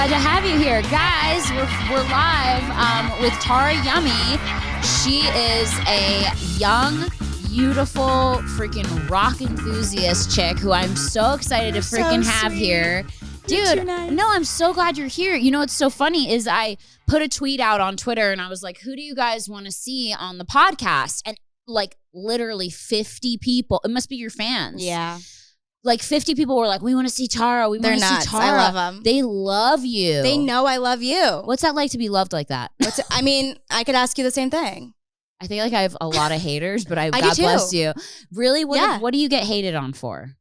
glad to have you here. Guys, we're live with Tara Yummy. She is a young, beautiful, freaking rock enthusiast chick who I'm so excited to freaking have here. Dude, no, I'm so glad you're here. You know what's so funny is I put a tweet out on Twitter and I was like, who do you guys want to see on the podcast? And like literally 50 people, it must be your fans. Yeah. Like 50 people were like, we want to see Tara. We want to see Tara. I love them. They love you. They know I love you. What's that like to be loved like that? I mean, I could ask you the same thing. I think like I have a lot of haters, but God do too. bless you. Really? What do you get hated on for?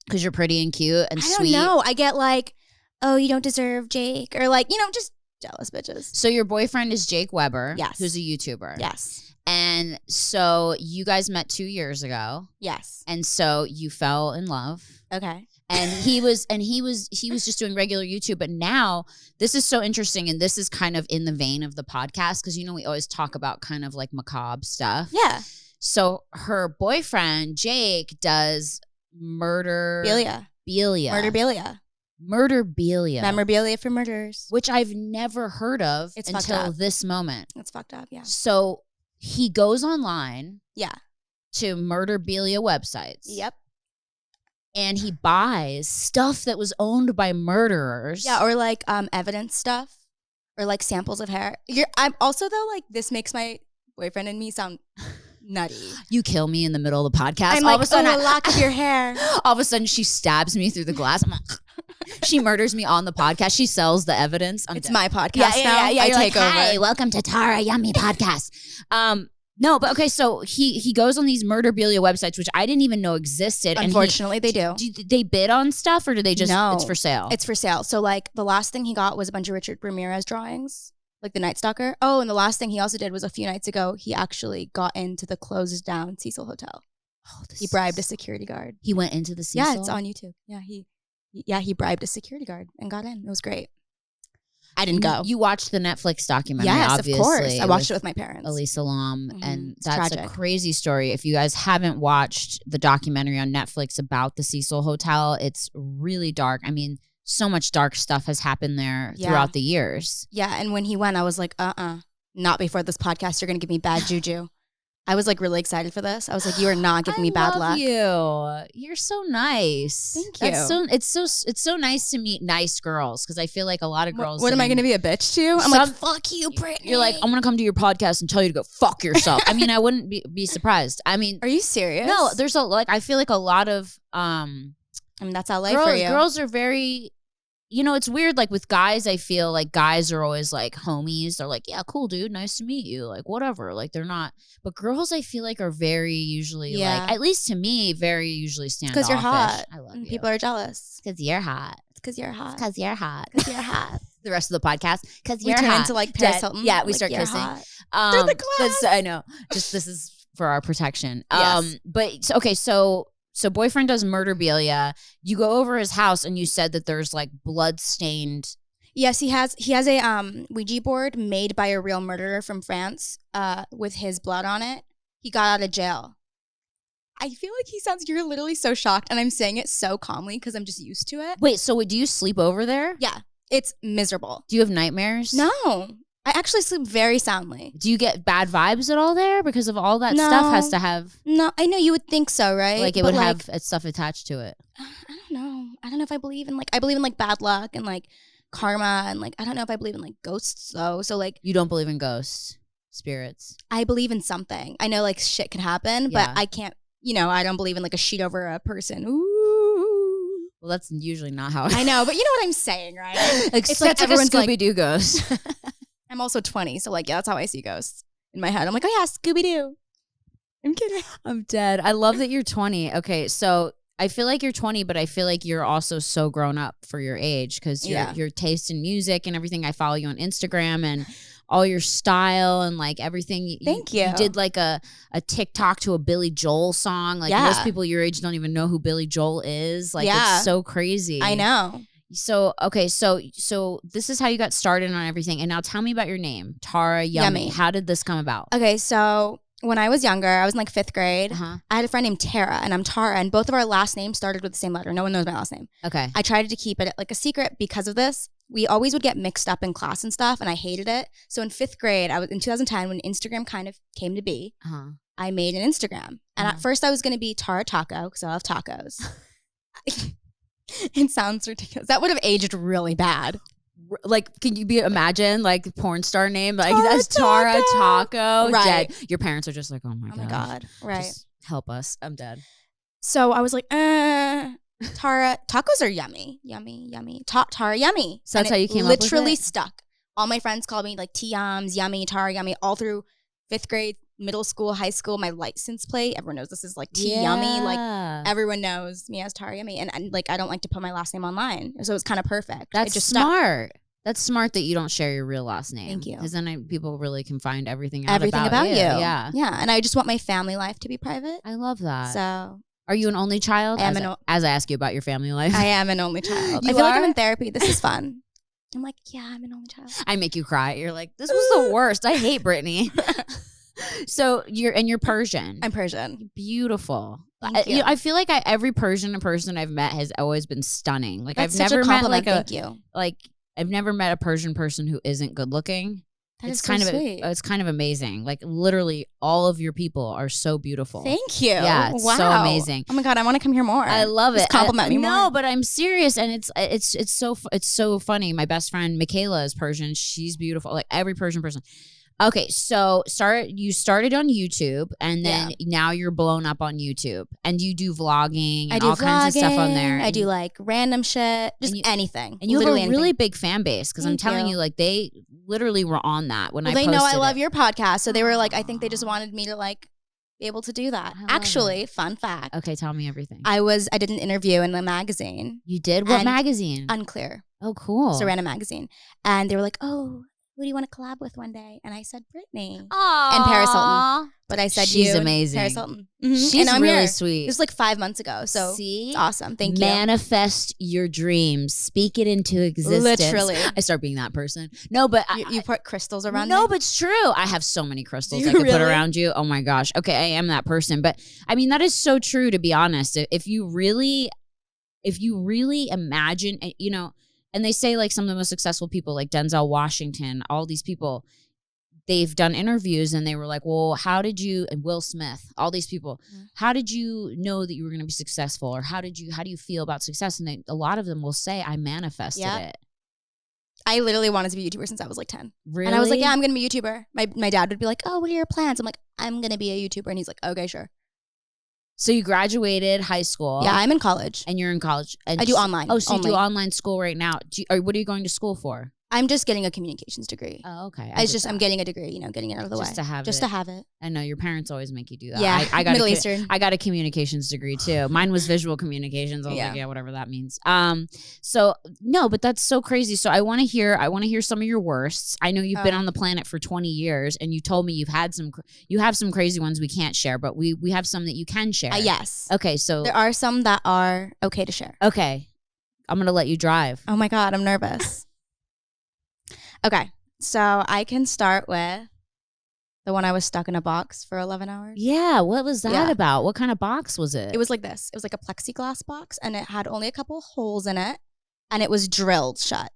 Because you're pretty and cute and sweet? I don't know. I get like, oh, you don't deserve Jake. Or like, just jealous bitches. So your boyfriend is Jake Weber. Yes. Who's a YouTuber. Yes. And so you guys met 2 years ago. Yes. And so you fell in love. Okay. And he was just doing regular YouTube, but now this is so interesting, and this is kind of in the vein of the podcast because we always talk about kind of like macabre stuff. Yeah. So her boyfriend Jake does murderabilia. Memorabilia for murders, which I've never heard of until this moment. It's fucked up. Yeah. So he goes online. Yeah. To murderabilia websites. Yep. And he buys stuff that was owned by murderers. Yeah, or like evidence stuff, or like samples of hair. I'm also though like this makes my boyfriend and me sound nutty. You kill me in the middle of the podcast. I'm all of a sudden, a lock of your hair. All of a sudden, she stabs me through the glass. I'm like, she murders me on the podcast. She sells the evidence. It's my podcast now. Yeah. I take over. Hey, welcome to Tara Yummy Podcast. No, but okay, so he goes on these murderabilia websites, which I didn't even know existed. Unfortunately, they do. Do they bid on stuff, or do they just, no, it's for sale? It's for sale. So like the last thing he got was a bunch of Richard Ramirez drawings, like the Night Stalker. Oh, and the last thing he also did was a few nights ago, he actually got into the closed down Cecil Hotel. Oh, he bribed a security guard. He went into the Cecil? Yeah, it's on YouTube. Yeah, he bribed a security guard and got in. It was great. I didn't go. You watched the Netflix documentary, yes, obviously. Of course. I watched it with my parents. Elisa Lam, and that's tragic. A crazy story. If you guys haven't watched the documentary on Netflix about the Cecil Hotel, it's really dark. I mean, so much dark stuff has happened there throughout the years. Yeah, and when he went, I was like, not before this podcast. You're going to give me bad juju. I was like really excited for this. I was like, you are not giving me bad luck. You're so nice. Thank you. It's so nice to meet nice girls because I feel like a lot of girls. What am I going to be a bitch to? I'm like, fuck you, Brittany. You're like, I'm going to come to your podcast and tell you to go fuck yourself. I mean, I wouldn't be surprised. I mean, are you serious? No, there's I feel like a lot of I mean, that's LA for you. Girls are very. It's weird, like with guys, I feel like guys are always like homies. They're like, yeah, cool, dude. Nice to meet you. Like, whatever. Like, they're not. But girls, I feel like, are very usually, like, at least to me, very usually standoffish. Because you're hot. I love you. People are jealous. Because you're hot. Because you're hot. Because you're hot. Because you're hot. The rest of the podcast. Because you're hot. We turn into like Paris Hilton. Yeah, we start kissing. Through the glass. I know. Just this is for our protection. Yes. But, okay, so boyfriend does murderabilia. You go over his house and you said that there's like blood-stained. Yes, he has a Ouija board made by a real murderer from France with his blood on it. He got out of jail. I feel like you're literally so shocked, and I'm saying it so calmly because I'm just used to it. Wait, so do you sleep over there? Yeah, it's miserable. Do you have nightmares? No. I actually sleep very soundly. Do you get bad vibes at all there because of all that stuff has to have? No, I know you would think so, right? Like it would have stuff attached to it. I don't know. I don't know if I believe in bad luck and like karma and like I don't know if I believe in like ghosts though. So like you don't believe in ghosts, spirits. I believe in something. I know like shit could happen, but I can't. I don't believe in like a sheet over a person. Ooh. Well, that's usually not how I know, but you know what I'm saying, right? It's like everyone's like Scooby-Doo ghost. I'm also 20, so like, yeah, that's how I see ghosts in my head. I'm like, oh yeah, Scooby-Doo. I'm kidding. I'm dead. I love that you're 20. Okay, so I feel like you're 20, but I feel like you're also so grown up for your age because your taste in music and everything. I follow you on Instagram and all your style and like everything. Thank you. You did like a TikTok to a Billy Joel song. Like most people your age don't even know who Billy Joel is. Like it's so crazy. I know. So, okay, so this is how you got started on everything. And now tell me about your name, Tara Yummy. How did this come about? Okay, so when I was younger, I was in like 5th grade. I had a friend named Tara, and I'm Tara, and both of our last names started with the same letter. No one knows my last name. Okay. I tried to keep it like a secret because of this. we always would get mixed up in class and stuff, and I hated it. So in 5th grade, I was in 2010 when Instagram kind of came to be. I made an Instagram, and at first I was going to be Tara Taco because I love tacos. It sounds ridiculous. That would have aged really bad. Like, can you imagine like porn star name? Like that's Tara Taco. Right. Dead. Your parents are just like, oh my God. Right. Just help us. I'm dead. So I was like, Tara, tacos are yummy. Yummy. Tara yummy. So that's how you came up with it? Literally stuck. All my friends called me like T-Yums, yummy, Tara yummy, all through 5th grade, middle school, high school. My license plate, everyone knows this is like T-Yummy. Like everyone knows me as Tara yummy. And like I don't like to put my last name online. So it's kind of perfect. That's just smart. That's smart that you don't share your real last name. Thank you. Because then people really can find everything out about you. Yeah. Yeah. And I just want my family life to be private. I love that. So are you an only child? As I ask you about your family life. I am an only child. I feel like I'm in therapy. This is fun. I'm like, yeah, I'm an only child. I make you cry. You're like, this was the worst. I hate Brittany. So you're Persian. I'm Persian. Beautiful. Thank you. I feel like every Persian person I've met has always been stunning. Like That's I've such never a compliment. met Thank you. Like I've never met a Persian person who isn't good looking. It's kind of sweet. It's kind of amazing. Like literally all of your people are so beautiful. Thank you. Yeah, it's so amazing. Oh my God, I want to come here more. I love it. Compliment me more. No, but I'm serious, and it's so funny. My best friend Michaela is Persian. She's beautiful. Like every Persian person. Okay, so you started on YouTube, and then now you're blown up on YouTube, and you do vlogging and all kinds of stuff on there. I do like random shit, just anything. And you have a really big fan base because I'm telling you, like they literally were on that when I posted They know I love your podcast, so they were like, I think they just wanted me to like be able to do that. Actually, fun fact. Okay, tell me everything. I did an interview in a magazine. You did? What magazine? Unclear. Oh, cool. It's a random magazine, and they were like, oh, who do you want to collab with one day? And I said Brittany. Aww. And Paris Hilton. But I said she's amazing. Paris Hilton. Mm-hmm. She's really here. sweet. It was like 5 months ago. So it's awesome. Thank you. Manifest your dreams. Speak it into existence. Literally. I start being that person. No, but you put crystals around No, me? but it's true. I have so many crystals I could put around you. Oh my gosh. Okay, I am that person. But I mean, that is so true, to be honest. If you really imagine, you know, and they say like some of the most successful people like Denzel Washington, all these people, they've done interviews and they were like, well, how did you, and Will Smith, all these people, how did you know that you were going to be successful? Or how do you feel about success? And a lot of them will say, I manifested it. I literally wanted to be a YouTuber since I was like 10. Really? And I was like, yeah, I'm going to be a YouTuber. My dad would be like, oh, what are your plans? I'm like, I'm going to be a YouTuber. And he's like, okay, sure. So you graduated high school. Yeah, I'm in college. And you're in college. And I do online. Oh, so you do online school right now. What are you going to school for? I'm just getting a communications degree. Oh, okay. I'm getting a degree, you know, getting it out of the way. Just to have it. I know your parents always make you do that. Yeah, I got Middle Eastern. I got a communications degree too. Mine was visual communications. I was like, yeah, whatever that means. So no, but that's so crazy. So I want to hear some of your worsts. I know you've been on the planet for 20 years, and you told me you have some crazy ones we can't share, but we have some that you can share. Yes. Okay, so there are some that are okay to share. Okay, I'm gonna let you drive. Oh my God, I'm nervous. Okay, so I can start with the one I was stuck in a box for 11 hours. Yeah, what was that about? What kind of box was it? It was like this. It was like a plexiglass box, and it had only a couple holes in it, and it was drilled shut.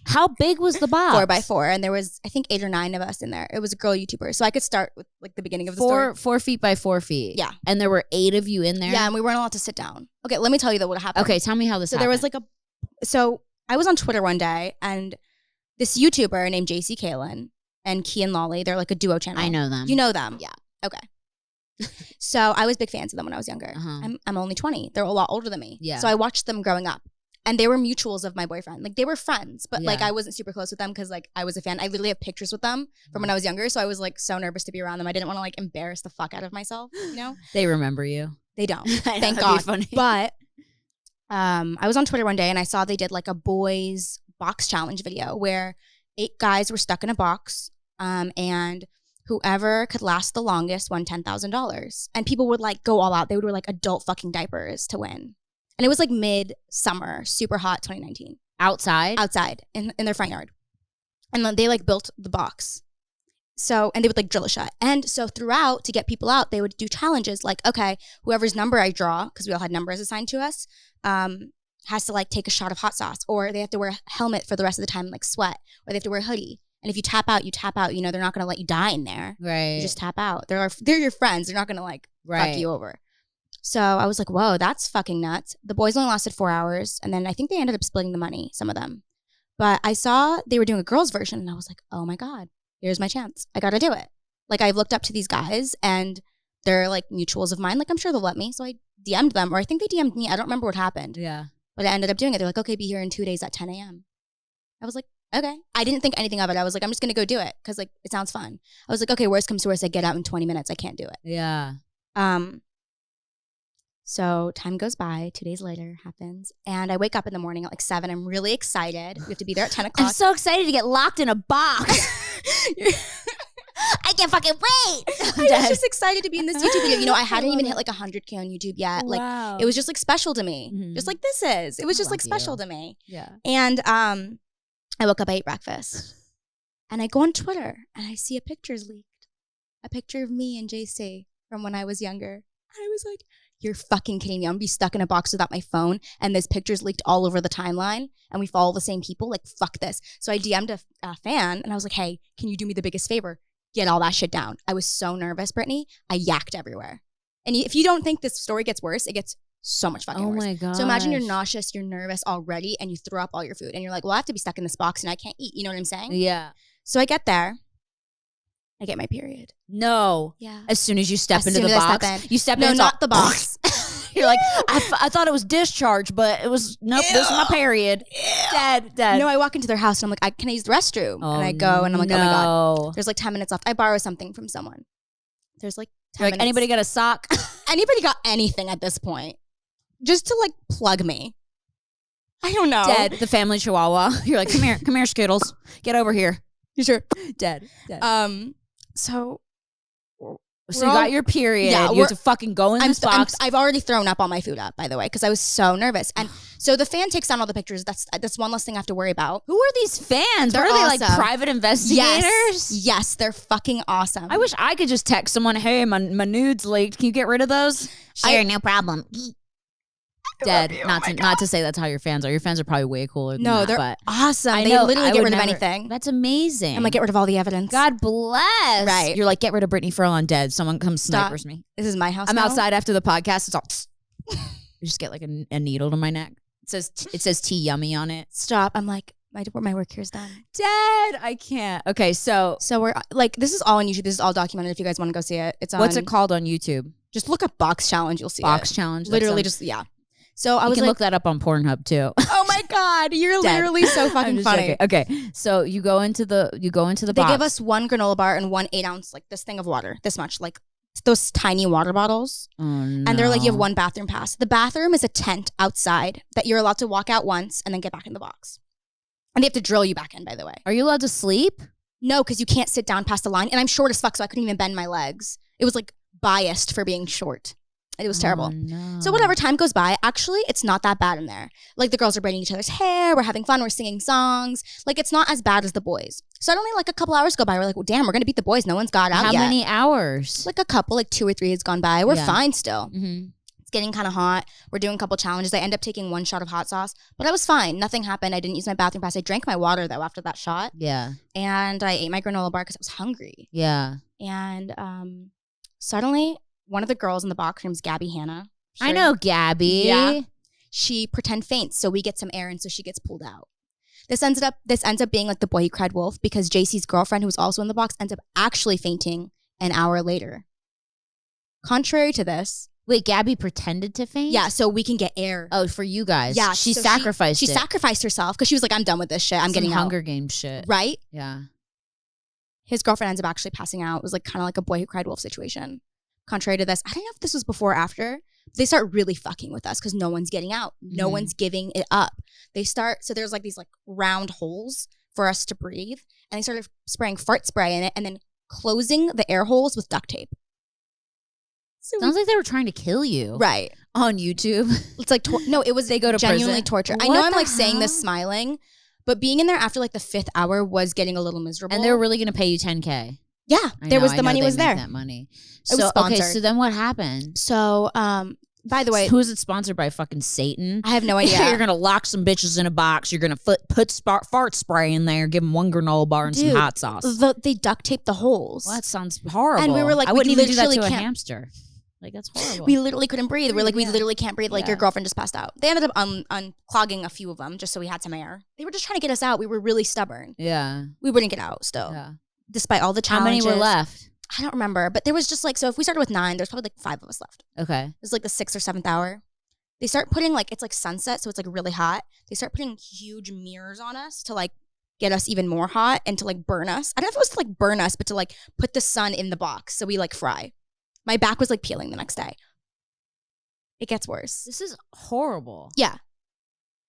How big was the box? 4x4, and there was, I think, 8 or 9 of us in there. It was a girl YouTuber, so I could start with like the beginning of the story. 4 feet by 4 feet. Yeah. And there were 8 of you in there? Yeah, and we weren't allowed to sit down. Okay, let me tell you what happened. Okay, tell me how this happened. There was like so I was on Twitter one day, and this YouTuber named JC Kalen and Key and Lolly, they're like a duo channel. I know them. You know them? Yeah. Okay. So I was big fans of them when I was younger. I'm only 20. They're a lot older than me. Yeah. So I watched them growing up. And they were mutuals of my boyfriend. Like, they were friends, but like I wasn't super close with them because like I was a fan. I literally have pictures with them from when I was younger. So I was like so nervous to be around them. I didn't want to like embarrass the fuck out of myself, you know? They remember you. They don't. Thank God. Funny. But I was on Twitter one day and I saw they did like a boys box challenge video where 8 guys were stuck in a box, and whoever could last the longest won $10,000. And people would like go all out. They would wear like adult fucking diapers to win. And it was like mid-summer, super hot, 2019. Outside? Outside, in their front yard. And then they like built the box. So, and they would like drill it shut. And so throughout, to get people out, they would do challenges like, okay, whoever's number I draw, because we all had numbers assigned to us, has to like take a shot of hot sauce, or they have to wear a helmet for the rest of the time, like sweat, or they have to wear a hoodie. And if you tap out, you tap out. You know, they're not going to let you die in there. Right. You just tap out. They're your friends. They're not going to like fuck you over. So I was like, whoa, that's fucking nuts. The boys only lasted 4 hours. And then I think they ended up splitting the money, some of them. But I saw they were doing a girls version and I was like, oh my God, here's my chance. I got to do it. Like I've looked up to these guys and they're like mutuals of mine. Like I'm sure they'll let me. So I DM'd them, or I think they DM'd me. I don't remember what happened. Yeah. But I ended up doing it. They're like, okay, be here in 2 days at 10 a.m. I was like, okay. I didn't think anything of it. I was like, I'm just going to go do it because like it sounds fun. I was like, okay, worst comes to worst, I get out in 20 minutes. I can't do it. Yeah. So time goes by, 2 days later happens, and I wake up in the morning at like 7. I'm really excited. We have to be there at 10 o'clock. I'm so excited to get locked in a box. I can't fucking wait. I was just excited to be in this YouTube video. You know, I hadn't even hit like 100K on YouTube yet. Wow. Like it was just like special to me. Mm-hmm. Just like this is. It was just like special you. to me. Yeah. And I woke up, I ate breakfast, and I go on Twitter and I see a picture's leaked. A picture of me and JC from when I was younger. I was like, you're fucking kidding me. I'm gonna be stuck in a box without my phone and this picture's leaked all over the timeline and we follow the same people. Like, fuck this. So I DM'd a fan and I was like, hey, can you do me the biggest favor? Get all that shit down. I was so nervous, Brittany. I yacked everywhere. And if you don't think this story gets worse, it gets so much fucking worse. Oh my God. So imagine you're nauseous, you're nervous already, and you throw up all your food. And you're like, well, I have to be stuck in this box and I can't eat. You know what I'm saying? Yeah. So I get there. I get my period. No. Yeah. As soon as you step As into soon the as I box. step in. You step in. No, it's not all, the box. You're like, I thought it was discharge, but it was, nope, this is my period. Dead. No, I walk into their house and I'm like, can I use the restroom? And I go and I'm like, oh my God. There's like 10 minutes left. I borrow something from someone. There's like 10 minutes. Anybody got a sock? Anybody got anything at this point? Just to like plug me. I don't know. Dead. The family chihuahua. You're like, come here, Skittles. Get over here. You sure? Dead. So you got your period. Yeah, you have to fucking go in this box. I've already thrown up all my food up, by the way, because I was so nervous. And so the fan takes down all the pictures. That's one less thing I have to worry about. Who are these fans? They're are they like awesome. private investigators? Yes, they're fucking awesome. I wish I could just text someone, hey, my nudes leaked. Can you get rid of those? Sure, no problem. Dead. Not to say that's how your fans are. Your fans are probably way cooler than that. They're but awesome. I They know, literally I get would rid of never- anything. That's amazing. I'm like, get rid of all the evidence. God bless. Right. You're like, get rid of Brittany Furlan dead. Someone comes Stop. snipers me. This is my house I'm now? outside after the podcast. It's all you just get like a needle to my neck. It says tea yummy on it. Stop. I'm like, my work here's done. Dead. I can't. Okay, so we're like, this is all on YouTube. This is all documented. If you guys want to go see it, it's on. what's it called on YouTube? Just look up Box Challenge. You'll see Box it. Challenge. Literally, just yeah. So I was you can like, look that up on Pornhub too. oh my God, you're literally so fucking funny. Joking. Okay, so you go into the box. They give us one granola bar and one 8-ounce, like this thing of water, this much, like those tiny water bottles. Oh, no. And they're like, you have one bathroom pass. The bathroom is a tent outside that you're allowed to walk out once and then get back in the box. And they have to drill you back in, by the way. Are you allowed to sleep? No, because you can't sit down past the line. And I'm short as fuck, so I couldn't even bend my legs. It was like biased for being short. It was terrible. No. So whatever, time goes by. Actually, it's not that bad in there. Like the girls are braiding each other's hair. We're having fun. We're singing songs. Like it's not as bad as the boys. Suddenly, like a couple hours go by. We're like, well, damn, we're going to beat the boys. No one's got out yet. How many hours? Like a couple, like 2 or 3 has gone by. We're fine still. Mm-hmm. It's getting kind of hot. We're doing a couple challenges. I end up taking 1 shot of hot sauce, but I was fine. Nothing happened. I didn't use my bathroom pass. I drank my water though after that shot. Yeah. And I ate my granola bar because I was hungry. Yeah. And suddenly, one of the girls in the box, her name's Gabby Hanna. I know Gabby. Yeah. She pretend faints, so we get some air, and so she gets pulled out. This ends up being like the boy who cried wolf because JC's girlfriend, who was also in the box, ends up actually fainting an hour later. Contrary to this. Wait, Gabby pretended to faint? Yeah, so we can get air. Oh, for you guys. Yeah. She so sacrificed She sacrificed herself because she was like, I'm done with this shit. I'm getting out. Hunger Games shit. Right? Yeah. His girlfriend ends up actually passing out. It was like kind of like a boy who cried wolf situation. Contrary to this, I don't know if this was before or after. They start really fucking with us because no one's getting out. No one's giving it up. So there's like these like round holes for us to breathe. And they started spraying fart spray in it and then closing the air holes with duct tape. So Sounds like they were trying to kill you. Right. On YouTube. It's like, no, it was they go to genuinely prison? torture. What I know I'm the like saying this hell? smiling, but being in there after like the 5th hour was getting a little miserable. And they were really going to pay you $10K. Yeah, I the know money they was make there. That money. It was So okay, sponsored. so then what happened? So By the way, who is it sponsored by? Fucking Satan? I have no idea. You're gonna lock some bitches in a box. You're gonna put fart spray in there. Give them one granola bar and Dude, some hot sauce. They duct taped the holes. Well, that sounds horrible. And we were like, I wouldn't even do that to a can't. hamster. Like, that's horrible. We literally couldn't breathe. We're like, we literally can't breathe. Like, your girlfriend just passed out. They ended up unclogging a few of them just so we had some air. They were just trying to get us out. We were really stubborn. Yeah. We wouldn't get out still. Yeah. Despite all the challenges. How many were left? I don't remember. But there was just like, so if we started with 9, there's probably like 5 of us left. Okay. It was like the 6th or 7th hour. They start putting like, it's like sunset, so it's like really hot. They start putting huge mirrors on us to like get us even more hot and to like burn us. I don't know if it was to like burn us, but to like put the sun in the box so we like fry. My back was like peeling the next day. It gets worse. This is horrible. Yeah.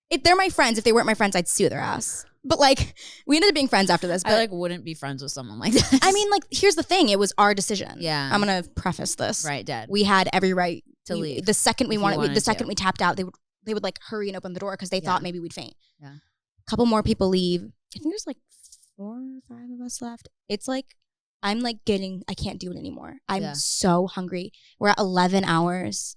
If they're my friends, if they weren't my friends, I'd sue their ass. But like, we ended up being friends after this. But I like wouldn't be friends with someone like this. I mean, like, here's the thing. It was our decision. Yeah. I'm going to preface this. Right, Dad. We had every right to leave. The second we we tapped out, they would like hurry and open the door because they thought maybe we'd faint. Yeah. A couple more people leave. I think there's like 4 or 5 of us left. It's like, I'm like I can't do it anymore. I'm so hungry. We're at 11 hours.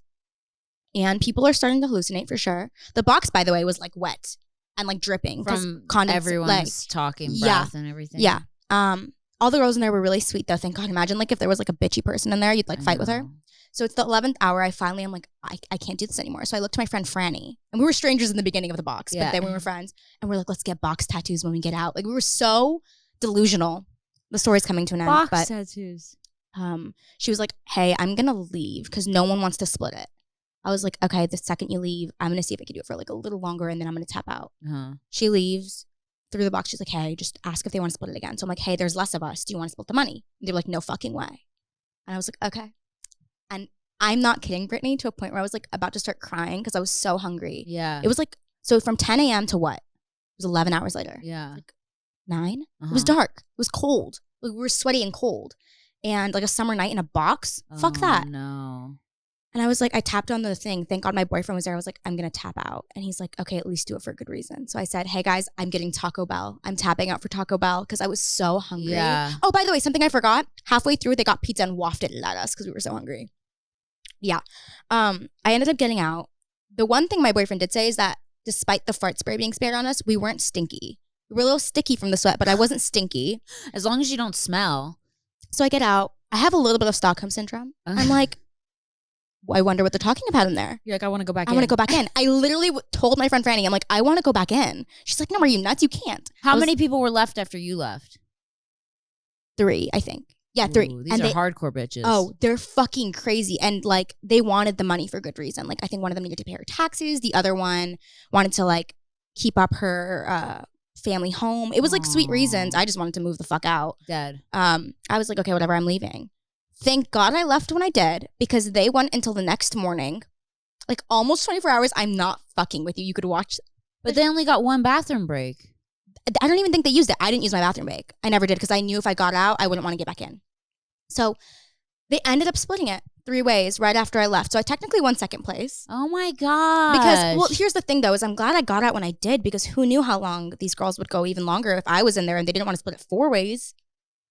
And people are starting to hallucinate for sure. The box, by the way, was like wet and like dripping from everyone's talking breath and everything. Yeah. All the girls in there were really sweet though. Thank God. Imagine like if there was like a bitchy person in there, you'd like fight with her. So it's the 11th hour. I'm like, I can't do this anymore. So I looked to my friend Franny, and we were strangers in the beginning of the box, but then we were friends, and we're like, let's get box tattoos when we get out. Like we were so delusional. The story's coming to an end. Box tattoos. She was like, hey, I'm gonna leave because no one wants to split it. I was like, okay, the second you leave, I'm going to see if I can do it for like a little longer and then I'm going to tap out. She leaves through the box. She's like, hey, just ask if they want to split it again. So I'm like, hey, there's less of us. Do you want to split the money? And they were like, no fucking way. And I was like, okay. And I'm not kidding, Brittany, to a point where I was like about to start crying because I was so hungry. Yeah. It was like, so from 10 a.m. to what? It was 11 hours later. Yeah. Like 9? It was dark. It was cold. Like, we were sweaty and cold. And like a summer night in a box. Fuck that. No. And I was like, I tapped on the thing. Thank God my boyfriend was there. I was like, I'm going to tap out. And he's like, okay, at least do it for a good reason. So I said, hey guys, I'm getting Taco Bell. I'm tapping out for Taco Bell because I was so hungry. Yeah. Oh, by the way, something I forgot. Halfway through, they got pizza and wafted it at us because we were so hungry. Yeah. I ended up getting out. The one thing my boyfriend did say is that despite the fart spray being sprayed on us, we weren't stinky. We were a little sticky from the sweat, but I wasn't stinky. As long as you don't smell. So I get out. I have a little bit of Stockholm syndrome. I'm like, I wonder what they're talking about in there. You're like, I want to go back in. I want to go back in. I literally told my friend Franny, I'm like, I want to go back in. She's like, no, are you nuts? You can't. How many people were left after you left? 3, I think. Yeah, 3. Ooh, these are hardcore bitches. Oh, they're fucking crazy. And like, they wanted the money for good reason. Like, I think one of them needed to pay her taxes. The other one wanted to like keep up her family home. It was like sweet reasons. I just wanted to move the fuck out. Dead. I was like, okay, whatever, I'm leaving. Thank God I left when I did because they went until the next morning. Like almost 24 hours. I'm not fucking with you. You could watch. But they only got 1 bathroom break. I don't even think they used it. I didn't use my bathroom break. I never did because I knew if I got out, I wouldn't want to get back in. So they ended up splitting it 3 ways right after I left. So I technically won second place. Oh my God. Because, well, here's the thing though, is I'm glad I got out when I did because who knew how long these girls would go even longer if I was in there and they didn't want to split it 4 ways.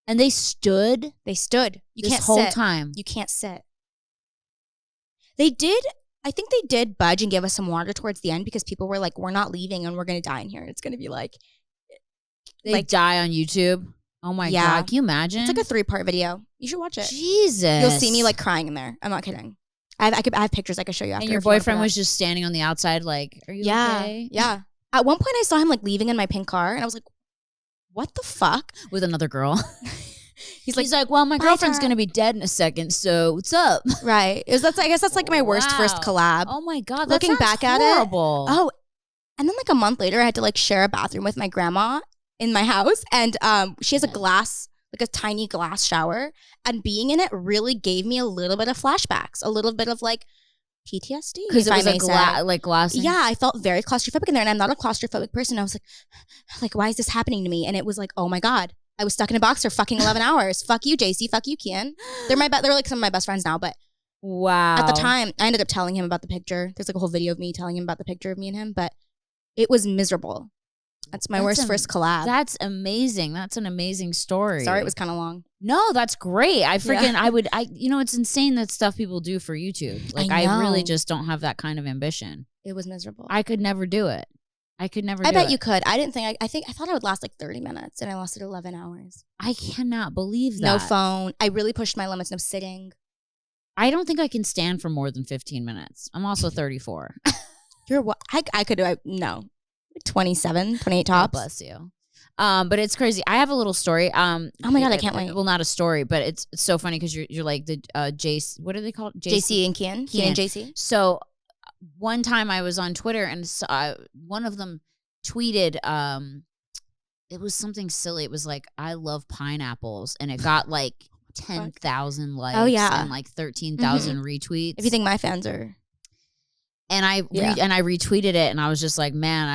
And they stood? They stood. You this can't whole sit. time. You can't sit. They did, I think they did budge and give us some water towards the end because people were like, we're not leaving and we're going to die in here. It's going to be like. They die on YouTube? Oh my God. Can you imagine? It's like a 3-part video. You should watch it. Jesus. You'll see me like crying in there. I'm not kidding. I have pictures I could show you after. And your boyfriend was just standing on the outside like, are you okay? Yeah. At one point I saw him like leaving in my pink car and I was like, what the fuck? With another girl. He's like, well, my girlfriend's going to be dead in a second, so what's up? Right. I guess that's like my worst first collab. Oh my God. That Looking back horrible. At it. Oh, and then like a month later, I had to like share a bathroom with my grandma in my house. And she has a glass, like a tiny glass shower. And being in it really gave me a little bit of flashbacks, a little bit of like PTSD. Because it was like glassing? Yeah, I felt very claustrophobic in there. And I'm not a claustrophobic person. I was like, why is this happening to me? And it was like, oh my God. I was stuck in a box for fucking 11 hours. Fuck you, JC. Fuck you, Kian. They're like some of my best friends now, but wow. At the time, I ended up telling him about the picture. There's like a whole video of me telling him about the picture of me and him, but it was miserable. That's my worst first collab. That's amazing. That's an amazing story. Sorry, it was kind of long. No, that's great. It's insane that stuff people do for YouTube. Like, I really just don't have that kind of ambition. It was miserable. I could never do it. I bet you could. I didn't think, I thought I would last like 30 minutes and I lasted 11 hours. I cannot believe that. No phone. I really pushed my limits. No sitting. I don't think I can stand for more than 15 minutes. I'm also 34. You're what? I could do it. No. 27, 28 tops. God bless you. But it's crazy. I have a little story. Oh my God, I can't wait. Well, not a story, but it's so funny because you're like the JC. What are they called? JC and Kian. Kian and JC. So one time I was on Twitter and one of them tweeted. It was something silly. It was like, I love pineapples, and it got like 10,000 likes. Oh yeah, and like 13,000 retweets. If you think my fans are. And I retweeted it, and I was just like, man,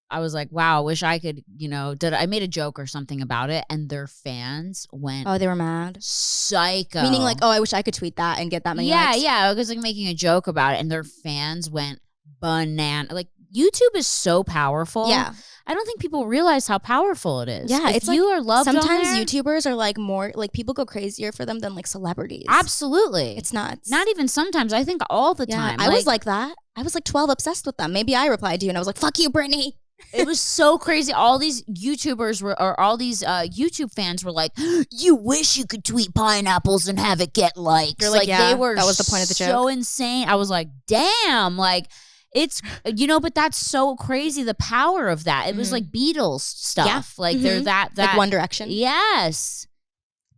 I was like, wow, I wish I could, I made a joke or something about it, and their fans went. Oh, they were mad. Psycho. Meaning like, oh, I wish I could tweet that and get that many likes. Yeah. I was like making a joke about it, and their fans went banana. Like, YouTube is so powerful. Yeah. I don't think people realize how powerful it is. Yeah, it's you are loved. Sometimes YouTubers are like more like people go crazier for them than like celebrities. Absolutely, it's nuts. Not even sometimes. I think all the time. I was like that. I was like 12, obsessed with them. Maybe I replied to you and I was like, "Fuck you, Brittany." It was so crazy. All these YouTubers all these YouTube fans were like, "You wish you could tweet pineapples and have it get likes." You're like, yeah, they were. That was the point of the joke. So insane. I was like, damn, like. It's, but that's so crazy, the power of that. It was like Beatles stuff. Yeah. Like they're that. Like One Direction. Yes.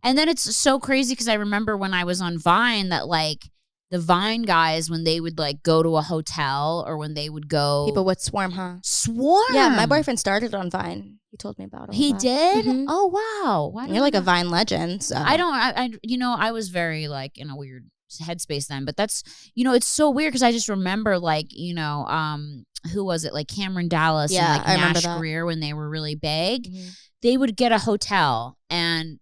And then it's so crazy because I remember when I was on Vine that like the Vine guys, when they would like go to a hotel or when they would go. People would swarm, huh? Swarm? Yeah, my boyfriend started on Vine. He told me about it. He did? Mm-hmm. Oh, wow. You're like a Vine legend. So. I was very like in a weird headspace then, but that's it's so weird because I just remember like who was it, like Cameron Dallas and like Nash Greer when they were really big. They would get a hotel and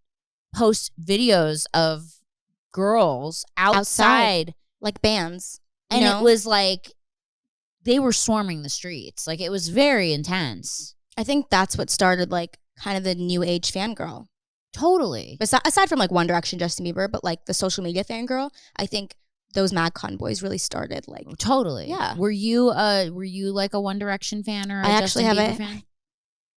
post videos of girls outside like bands, and it was like they were swarming the streets. Like it was very intense. I think that's what started like kind of the new age fangirl. Totally. Aside from like One Direction, Justin Bieber, but like the social media fangirl, I think those MagCon boys really started like. Totally. Yeah. Were you like a One Direction fan or a Justin Bieber fan?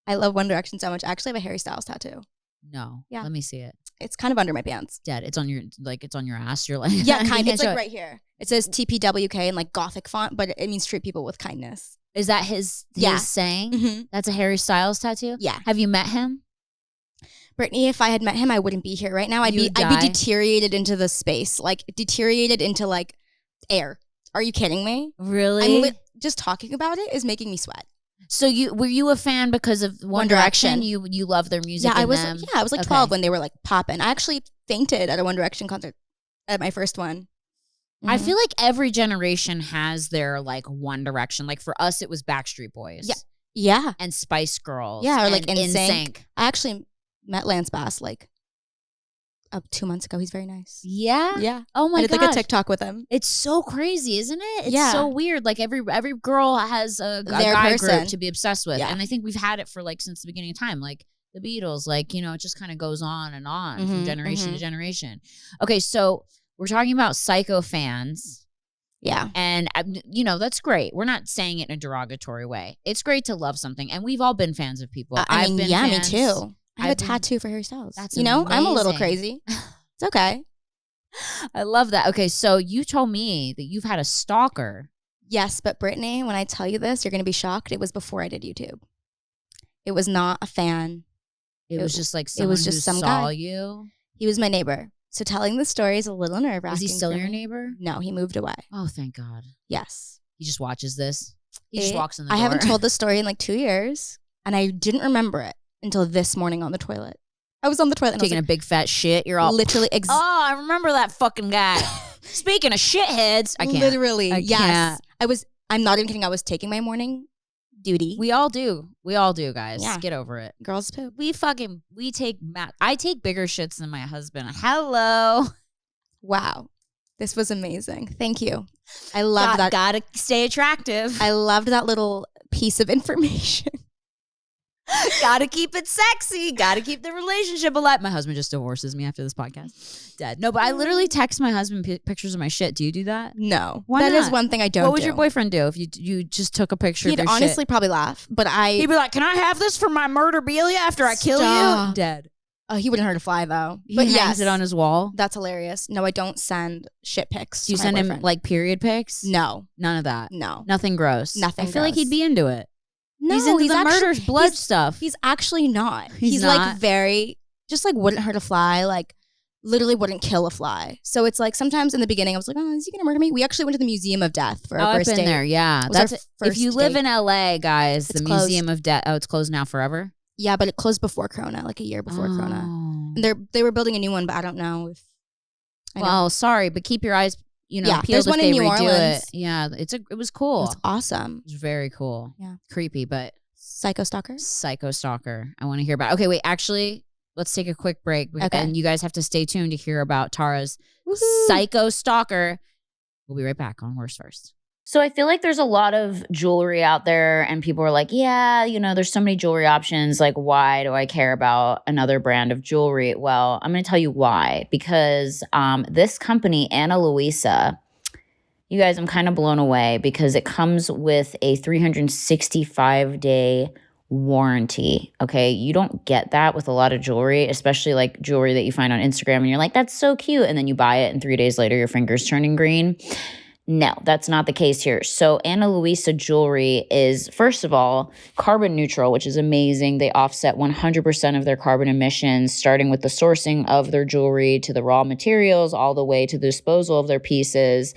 I love One Direction so much. I actually have a Harry Styles tattoo. No. Yeah. Let me see it. It's kind of under my pants. Dead. It's on your ass. You're like. Yeah, kind of. It's like right here. It says TPWK in like Gothic font, but it means treat people with kindness. Is that his saying? Mm-hmm. That's a Harry Styles tattoo? Yeah. Have you met him? Brittany, if I had met him, I wouldn't be here right now. I'd be deteriorated into the space, like deteriorated into like air. Are you kidding me? Really? Just talking about it is making me sweat. So were you a fan because of One Direction? You love their music? Yeah, I was like 12 when they were like popping. I actually fainted at a One Direction concert at my first one. Mm-hmm. I feel like every generation has their like One Direction. Like for us, it was Backstreet Boys. Yeah. And Spice Girls. Yeah, or like NSYNC. I actually met Lance Bass like 2 months ago. He's very nice. Yeah? Yeah. Oh my God. I did like a TikTok with him. It's so crazy, isn't it? It's so weird. Like every girl has a guy group to be obsessed with. Yeah. And I think we've had it for like since the beginning of time. Like the Beatles, like, it just kind of goes on and on from generation to generation. Okay, so we're talking about psycho fans. Yeah. And, that's great. We're not saying it in a derogatory way. It's great to love something. And we've all been fans of people. I've been fans. Me too. I have a tattoo for Harry Styles. That's amazing. I'm a little crazy. It's okay. I love that. Okay, so you told me that you've had a stalker. Yes, but Brittany, when I tell you this, you're going to be shocked. It was before I did YouTube. It was not a fan. It was just like someone who saw guy. You? He was my neighbor. So telling the story is a little nerve-wracking. Is he still your neighbor? No, he moved away. Oh, thank God. Yes. He just watches this? He just walks in the door? I haven't told the story in like 2 years, and I didn't remember it until this morning on the toilet. I was on the toilet. Taking a big fat shit. You're all literally. Oh, I remember that fucking guy. Speaking of shitheads, I can't. Literally, yes. I'm not even kidding. I was taking my morning duty. We all do, guys. Yeah. Get over it. Girls poop. I take bigger shits than my husband. Hello. Wow. This was amazing. Thank you. I love that. Gotta stay attractive. I loved that little piece of information. Gotta keep it sexy. Gotta keep the relationship alive. My husband just divorces me after this podcast. Dead. No, but I literally text my husband pictures of my shit. Do you do that? No. Why That not? is one thing I don't What would do. your boyfriend do if you just took a picture He'd of your honestly shit? probably laugh, but He'd be like, can I have this for my murderabilia after I kill you? Stop. Dead. He wouldn't hurt a fly though. He But hangs yes, it on his wall. that's hilarious. No, I don't send shit pics. Do you to my send him boyfriend. like period pics? No, None of that. no, Nothing gross. Nothing I feel like gross. he'd be into it. no. He's into the actually, murder blood he's- stuff. He's actually not. He's like not? very just like wouldn't hurt a fly. Like literally wouldn't kill a fly. So it's like sometimes in the beginning I was like, oh, is he gonna murder me? We actually went to the Museum of Death for our I've first been date. there. Yeah, Was our that's if first you live date. in LA, guys. It's the closed. Museum of Death. Oh, it's closed now forever. Yeah, but it closed before Corona, like a year before Corona. Oh. And they were building a new one, but I don't know if. I know. Well, sorry, but keep your eyes, Yeah, peeled there's if one they in New redo Orleans. it. Yeah, it was cool. It's awesome. It was very cool. Yeah. Creepy, but Psycho Stalker. psycho stalker. I want to hear about. Okay, wait. Actually, let's take a quick break, Okay. and you guys have to stay tuned to hear about Tara's Woohoo. psycho stalker. We'll be right back on Worst First. So I feel like there's a lot of jewelry out there and people are like, yeah, there's so many jewelry options. Like, why do I care about another brand of jewelry? Well, I'm going to tell you why. Because this company, Ana Luisa, you guys, I'm kind of blown away because it comes with a 365-day warranty. Okay. You don't get that with a lot of jewelry, especially like jewelry that you find on Instagram and you're like, that's so cute. And then you buy it and 3 days later, your finger's turning green. No, that's not the case here. So Ana Luisa jewelry is, first of all, carbon neutral, which is amazing. They offset 100% of their carbon emissions, starting with the sourcing of their jewelry to the raw materials, all the way to the disposal of their pieces.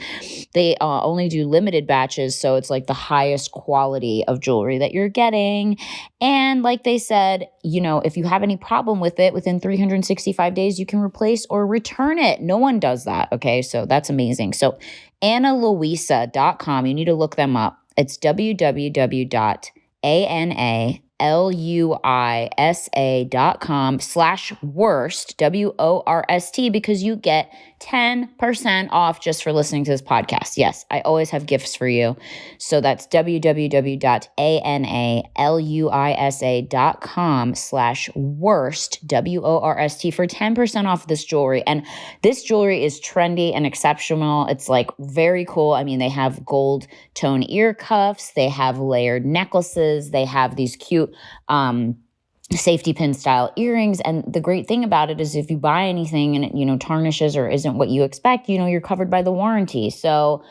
They only do limited batches, so it's like the highest quality of jewelry that you're getting. And like they said, if you have any problem with it, within 365 days, you can replace or return it. No one does that, okay? So that's amazing. So analuisa.com. You need to look them up. It's www.analuisa.com/worst, WORST, because you get 10% off just for listening to this podcast. Yes, I always have gifts for you. So that's www.analuisa.com/worst, WORST, for 10% off this jewelry. And this jewelry is trendy and exceptional. It's like very cool. I mean, they have gold tone ear cuffs. They have layered necklaces. They have these cute safety pin style earrings. And the great thing about it is if you buy anything and it, tarnishes or isn't what you expect, you're covered by the warranty. So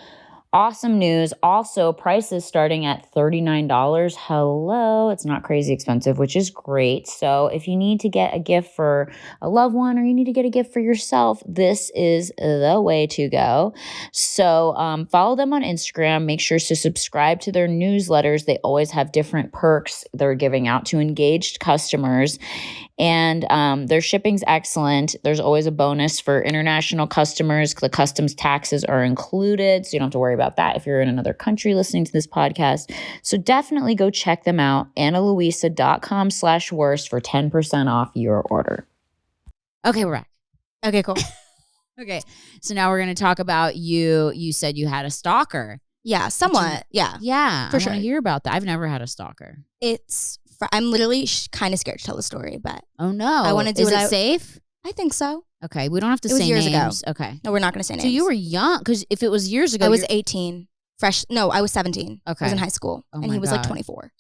awesome news. Also, prices starting at $39. Hello. It's not crazy expensive, which is great. So if you need to get a gift for a loved one or you need to get a gift for yourself, this is the way to go. So follow them on Instagram. Make sure to subscribe to their newsletters. They always have different perks they're giving out to engaged customers. And their shipping's excellent. There's always a bonus for international customers. The customs taxes are included, so you don't have to worry about that if you're in another country listening to this podcast. So definitely go check them out, analuisa.com/worst for 10% off your order. Okay, we're back. Okay, cool. Okay, so now we're going to talk about you. You said you had a stalker. Yeah, somewhat. Yeah. Yeah, For I sure. want to hear about that. I've never had a stalker. I'm literally kind of scared to tell the story, but Oh no! I wanna do Is what it I- safe? I think so. Okay, we don't have to It was say years ago. names. Okay, No, we're not going to say names. so you were young because if it was years ago, I was you're- 18. I was 17. I Okay. was in high school. Oh and my he was like God. 24,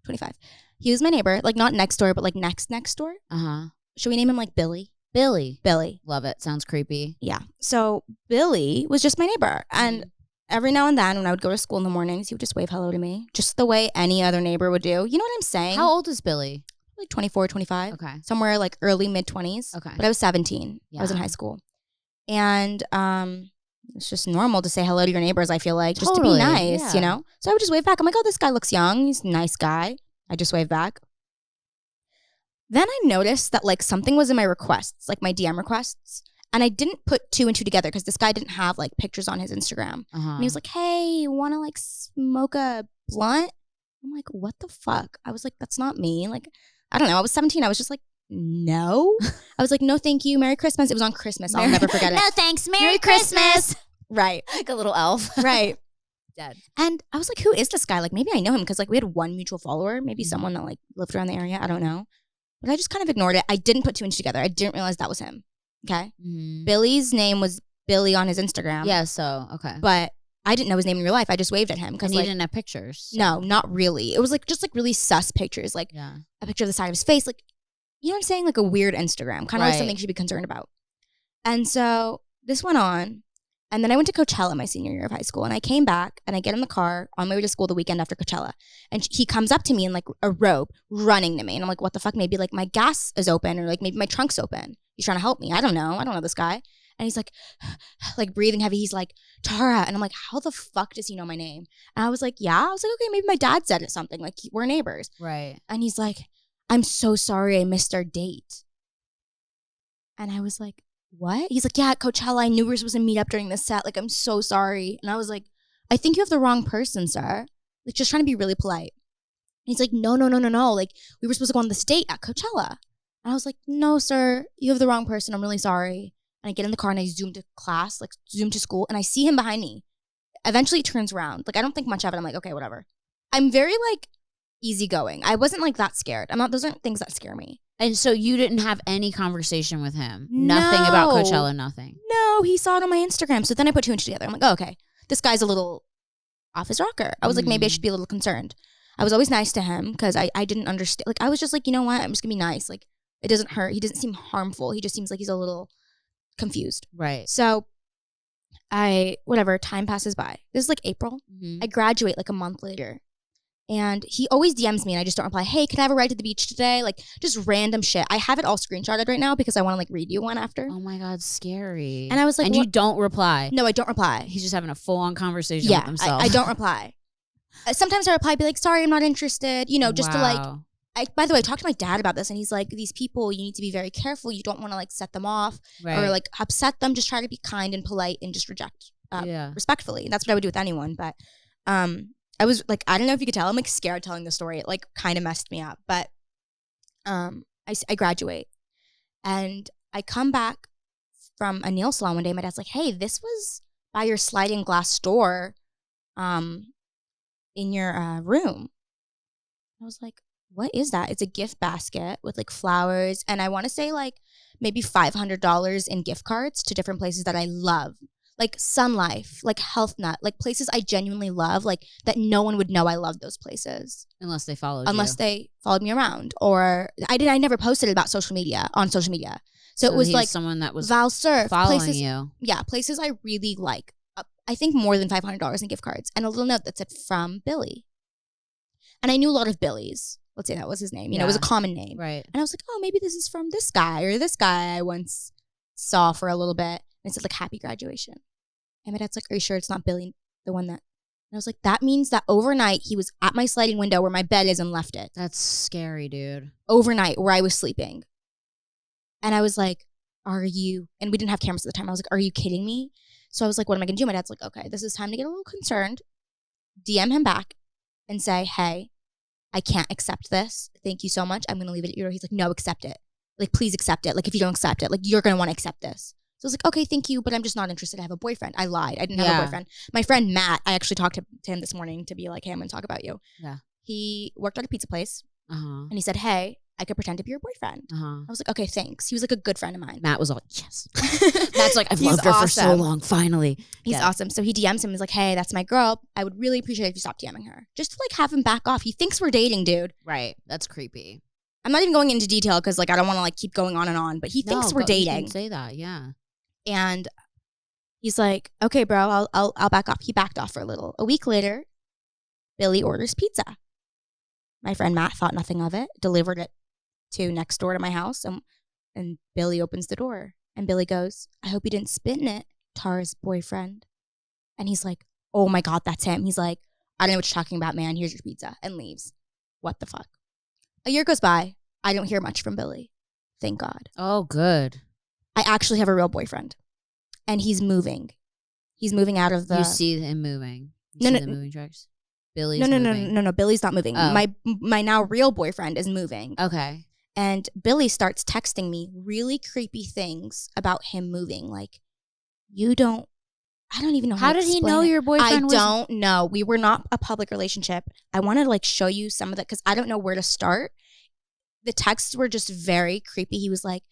25. He was my neighbor, like not next door, but like next door. Uh-huh. Should we name him like Billy? Billy. Billy. Love it. Sounds creepy. Yeah. So Billy was just my neighbor. And every now and then when I would go to school in the mornings, he would just wave hello to me, just the way any other neighbor would do. You know what I'm saying? How old is Billy? Like 24, 25. Okay. Somewhere like early mid-20s. Okay. But I was 17. I was in Yeah. high school. And it's just normal to say hello to your neighbors, I feel like, just Totally, to be nice, yeah. So I would just wave back. I'm like, oh, this guy looks young. He's a nice guy. I just wave back. Then I noticed that like something was in my requests, like my DM requests. And I didn't put two and two together because this guy didn't have like pictures on his Instagram. Uh-huh. And he was like, hey, you want to like smoke a blunt? I'm like, what the fuck? I was like, that's not me. Like, I don't know. I was 17. I was just like, no. I was like, no, thank you. Merry Christmas. It was on Christmas. I'll never forget it. No thanks. Merry Christmas. Right. Like a little elf. Right. Dead. And I was like, who is this guy? Like, maybe I know him because like we had one mutual follower, maybe someone that like lived around the area. I don't know. But I just kind of ignored it. I didn't put two and two together. I didn't realize that was him. Okay. Billy's name was Billy on his Instagram. Yeah, so, okay. But I didn't know his name in real life. I just waved at him. And he didn't have pictures. So. No, not really. It was like just like really sus pictures. Like a picture of the side of his face. Like, you know what I'm saying? Like a weird Instagram. Kind of like something you should be concerned about. And so this went on. And then I went to Coachella my senior year of high school. And I came back and I get in the car on my way to school the weekend after Coachella. And he comes up to me in like a robe running to me. And I'm like, what the fuck? Maybe like my gas is open or like maybe my trunk's open. He's trying to help me. I don't know this guy. And he's like breathing heavy. He's like, Tara. And I'm like, how the fuck does he know my name? And I was like, yeah. I was like, okay, maybe my dad said it something. Like, we're neighbors. Right. And he's like, I'm so sorry I missed our date. And I was like, what? He's like, yeah, at Coachella, I knew we were supposed to meet up during the set. Like, I'm so sorry. And I was like, I think you have the wrong person, sir. Like, just trying to be really polite. And he's like, no. Like, we were supposed to go on this date at Coachella. And I was like, no, sir, you have the wrong person. I'm really sorry. And I get in the car and I zoom to class, like zoom to school, and I see him behind me. Eventually he turns around. Like, I don't think much of it. I'm like, okay, whatever. I'm very like easygoing. I wasn't like that scared. Those aren't things that scare me. And so you didn't have any conversation with him? Nothing about Coachella, nothing? No, he saw it on my Instagram. So then I put two and two together. I'm like, oh, okay, this guy's a little off his rocker. I was like, maybe I should be a little concerned. I was always nice to him because I didn't understand. Like, I was just like, you know what? I'm just going to be nice. Like, it doesn't hurt. He doesn't seem harmful. He just seems like he's a little confused. Right. So time passes by. This is like April. I graduate like a month later. And he always DMs me and I just don't reply. Hey, can I have a ride to the beach today? Like, just random shit. I have it all screenshotted right now because I want to like read you one after. Oh my God, scary. And I was like, and you don't reply? No, I don't reply. He's just having a full-on conversation with himself. I don't reply. Sometimes I reply, be like, sorry, I'm not interested. You know, just to like, by the way, I talked to my dad about this and he's like, these people, you need to be very careful. You don't want to like set them off or like upset them. Just try to be kind and polite and just reject respectfully. And that's what I would do with anyone. But I was like, I don't know if you could tell, I'm like scared telling the story. It like kind of messed me up. But I graduate and I come back from a nail salon one day. My dad's like, hey, this was by your sliding glass door in your room. I was like, what is that? It's a gift basket with like flowers. And I want to say like maybe $500 in gift cards to different places that I love. Like Sun Life, like Health Nut, like places I genuinely love, like that no one would know I love those places. Unless they followed they followed me around. Or I never posted about social media. So it was like someone that was Val Surf, following you. Yeah, places I really like. I think more than $500 in gift cards. And a little note that said from Billy. And I knew a lot of Billies. Let's say that was his name. You know, it was a common name. Right. And I was like, oh, maybe this is from this guy or this guy I once saw for a little bit. And it said like, happy graduation. And my dad's like, are you sure it's not Billy, the one that... And I was like, that means that overnight he was at my sliding window where my bed is and left it. That's scary, dude. Overnight where I was sleeping. And I was like, are you... And we didn't have cameras at the time. I was like, are you kidding me? So I was like, what am I going to do? My dad's like, okay, this is time to get a little concerned. DM him back and say, hey, I can't accept this. Thank you so much. I'm going to leave it at your door. He's like, no, accept it. Like, please accept it. Like, if you don't accept it, like, you're going to want to accept this. So I was like, okay, thank you, but I'm just not interested. I have a boyfriend. I lied. I didn't have a boyfriend. My friend Matt, I actually talked to him this morning to be like, hey, I'm going to talk about you. Yeah. He worked at a pizza place and he said, hey, I could pretend to be your boyfriend. I was like, okay, thanks. He was like a good friend of mine. Matt was like, yes. Matt's like, I've loved her for so long, finally. He's awesome. So he DMs him. He's like, hey, that's my girl. I would really appreciate it if you stopped DMing her. Just to like have him back off. He thinks we're dating, dude. Right. That's creepy. I'm not even going into detail because like I don't want to like keep going on, but he thinks we're dating. You can say that, yeah. And he's like, okay, bro, I'll back off. He backed off for a little. A week later, Billy orders pizza. My friend Matt thought nothing of it, delivered it to next door to my house, and Billy opens the door. And Billy goes, I hope you didn't spit in it, Tara's boyfriend. And he's like, oh my God, that's him. He's like, I don't know what you're talking about, man. Here's your pizza. And leaves. What the fuck? A year goes by. I don't hear much from Billy. Thank God. Oh, good. I actually have a real boyfriend. And he's moving. He's moving out of the... You see him moving? You see the moving trucks? Billy's moving? No. Billy's not moving. Oh. My now real boyfriend is moving. Okay. And Billy starts texting me really creepy things about him moving. Like, you don't I don't even know How to did he explain know it. your boyfriend was? I don't know. We were not a public relationship. I wanted to like show you some of that because I don't know where to start. The texts were just very creepy. He was like,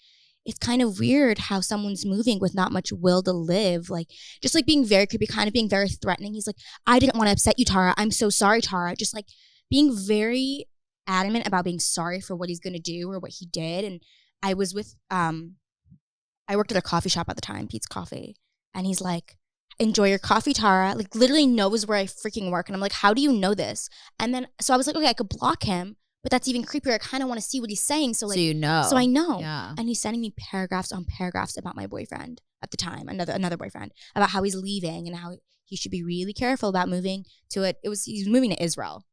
it's kind of weird how someone's moving with not much will to live. Like, just like being very creepy, kind of being very threatening. He's like, I didn't want to upset you, Tara. I'm so sorry, Tara. Just like being very adamant about being sorry for what he's going to do or what he did. And I was with, I worked at a coffee shop at the time, Pete's Coffee. And he's like, enjoy your coffee, Tara. Like, literally knows where I freaking work. And I'm like, how do you know this? And then, so I was like, okay, I could block him, but that's even creepier. I kind of want to see what he's saying. So, like, So you know. So I know. Yeah. And he's sending me paragraphs on paragraphs about my boyfriend at the time, another boyfriend, about how he's leaving and how he should be really careful about moving to it. He's moving to Israel.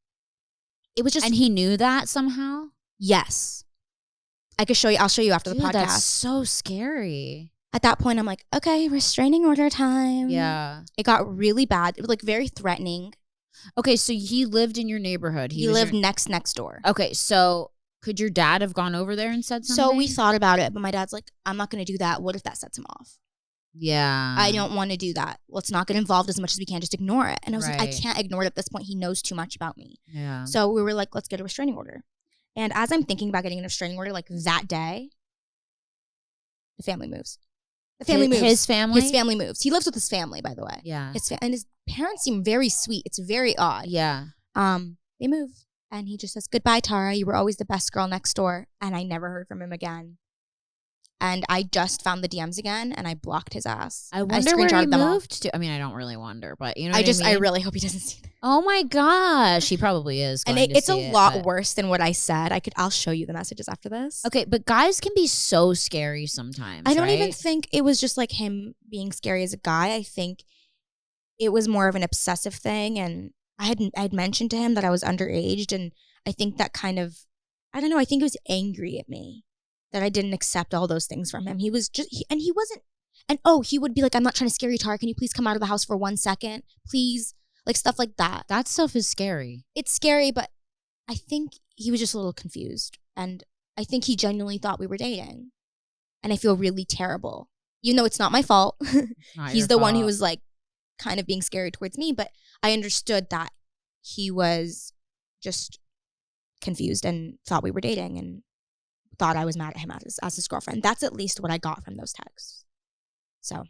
It was just. And he knew that somehow? Yes. I could show you. I'll show you after the podcast. That's so scary. At that point, I'm like, okay, restraining order time. Yeah. It got really bad. It was like very threatening. Okay, so he lived in your neighborhood. He lived next door. Okay, so could your dad have gone over there and said something? So we thought about it, but my dad's like, I'm not going to do that. What if that sets him off? Yeah. I don't want to do that. Let's not get involved as much as we can. Just ignore it. And I was like, I Right. can't ignore it at this point. He knows too much about me. Yeah. So we were like, let's get a restraining order. And as I'm thinking about getting a restraining order, like that day, the family moves. The family moves. His family? His family moves. He lives with his family, by the way. Yeah. And his parents seem very sweet. It's very odd. Yeah. They move. And he just says, goodbye, Tara. You were always the best girl next door. And I never heard from him again. And I just found the DMs again and I blocked his ass. I wonder where he screenshotted them all. moved to. I mean, I don't really wonder, but you know what I I mean? really hope he doesn't see that. Oh my gosh. He probably is. And going to it's a see it, lot but- worse than what I said. I'll show you the messages after this. Okay, but guys can be so scary sometimes. I don't even right? think it was just like him being scary as a guy. I think it was more of an obsessive thing. And I had mentioned to him that I was underaged. And I think that kind of, I don't know, I think he was angry at me that I didn't accept all those things from him. He was just, he wasn't, and he would be like, I'm not trying to scare you, Tara. Can you please come out of the house for 1 second? Please. Like stuff like that. That stuff is scary. It's scary, but I think he was just a little confused. And I think he genuinely thought we were dating. And I feel really terrible. Even though it's not my fault. Not He's your the one who fault. was like kind of being scary towards me. But I understood that he was just confused and thought we were dating and thought I was mad at him as his girlfriend. That's at least what I got from those texts. So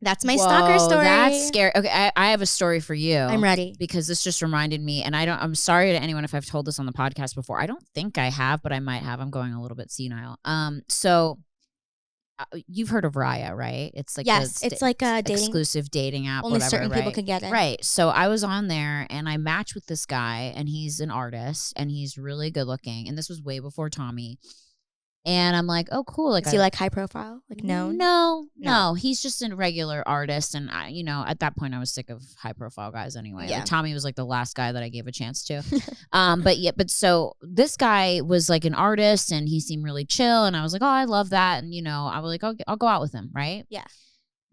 that's my stalker story. That's scary. Okay, I have a story for you. I'm ready. Because this just reminded me, and I'm sorry to anyone if I've told this on the podcast before. I don't think I have, but I might have. I'm going a little bit senile. So you've heard of Raya, right? It's like Yes, it's like a dating exclusive dating app. Only whatever, certain people right? can get it. Right. So I was on there and I matched with this guy, and he's an artist and he's really good looking. And this was way before Tommy. And I'm like, oh, cool. Like, Is he like high profile? Like known? No. He's just a regular artist. And I, at that point I was sick of high profile guys anyway. Yeah. Like, Tommy was like the last guy that I gave a chance to. But so this guy was like an artist and he seemed really chill. And I was like, oh, I love that. And, I was like, I'll go out with him. Right. Yeah.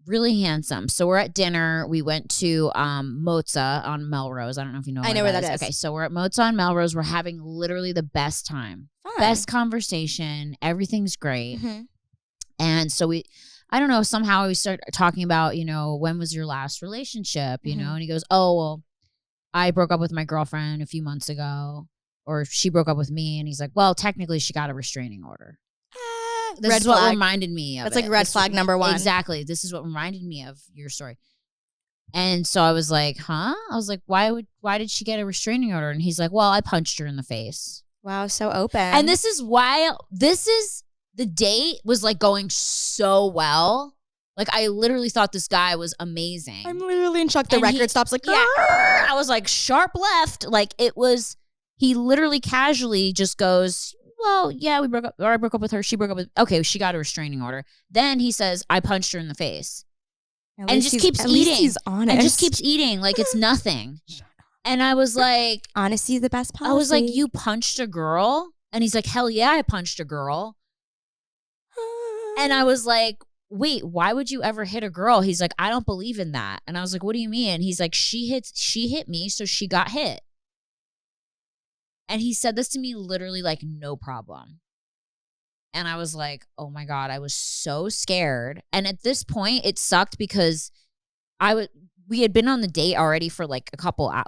Really handsome. So we're at dinner. We went to Mozza on Melrose. I don't know if you know. I know where that is. Okay, so we're at Mozza on Melrose. We're having literally the best time. Fun. Best conversation. Everything's great. Mm-hmm. And so I don't know, somehow we start talking about, when was your last relationship, Mm-hmm. and he goes, oh, well, I broke up with my girlfriend a few months ago, or she broke up with me. And he's like, well, technically she got a restraining order. This Red is what flag. reminded me of That's it. like red flag number one. Exactly. This is what reminded me of your story. And so I was like, huh? I was like, why did she get a restraining order? And he's like, well, I punched her in the face. Wow, so open. And this is the date was like going so well. Like I literally thought this guy was amazing. I'm literally in shock. The And record stops like, Yeah. I was like sharp left. Like he literally casually just goes, well, yeah, we broke up, or I broke up with her. She broke up with, okay, she got a restraining order. Then he says, I punched her in the face. At And least just he's- keeps at least eating. He's honest. And just keeps eating like it's nothing. And I was like, Honesty is the best policy. I was like, you punched a girl? And he's like, hell yeah, I punched a girl. And I was like, wait, why would you ever hit a girl? He's like, I don't believe in that. And I was like, what do you mean? And he's like, she hit me, so she got hit. And he said this to me literally like no problem. And I was like, oh my God, I was so scared. And at this point, it sucked because we had been on the date already for like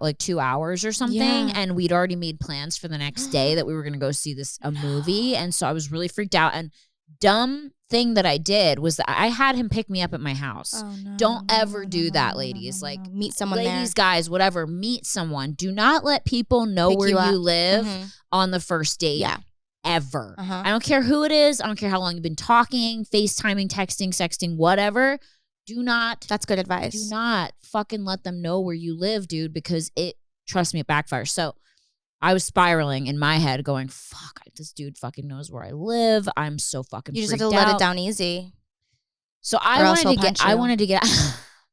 like 2 hours or something. Yeah. And we'd already made plans for the next day that we were going to go see a movie. And so I was really freaked out. And dumb thing that I did was that I had him pick me up at my house. Oh, no, Don't no, ever no, do no, that, no, ladies. no, no, Like, no. Meet someone ladies, there. guys, whatever, meet someone. Do not let people know Pick where you you up. live Mhm. on the first date. Yeah. Ever. Uh-huh. I don't care who it is. I don't care how long you've been talking, FaceTiming, texting, sexting, whatever. Do not That's good advice. do not fucking let them know where you live, dude, because trust me, it backfires. So I was spiraling in my head going, fuck, this dude fucking knows where I live. I'm so fucking You just have freaked to let out. it down easy. So Or else he'll punch I you. wanted to get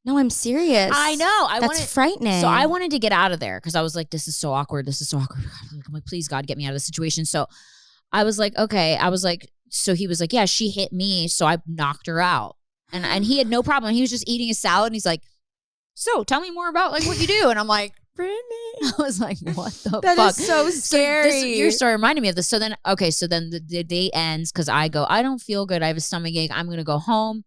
No, I'm serious. I know. That's frightening. So I wanted to get out of there because I was like, this is so awkward. This is so awkward. I'm like, please, God, get me out of this situation. So I was like, okay. I was like, so he was like, yeah, she hit me. So I knocked her out. And he had no problem. He was just eating his salad and he's like, so tell me more about like what you do. And I'm like, Brittany. I was like, what the That fuck? is so scary. Your story reminded me of this. So then the date ends because I go, I don't feel good. I have a stomach ache. I'm going to go home.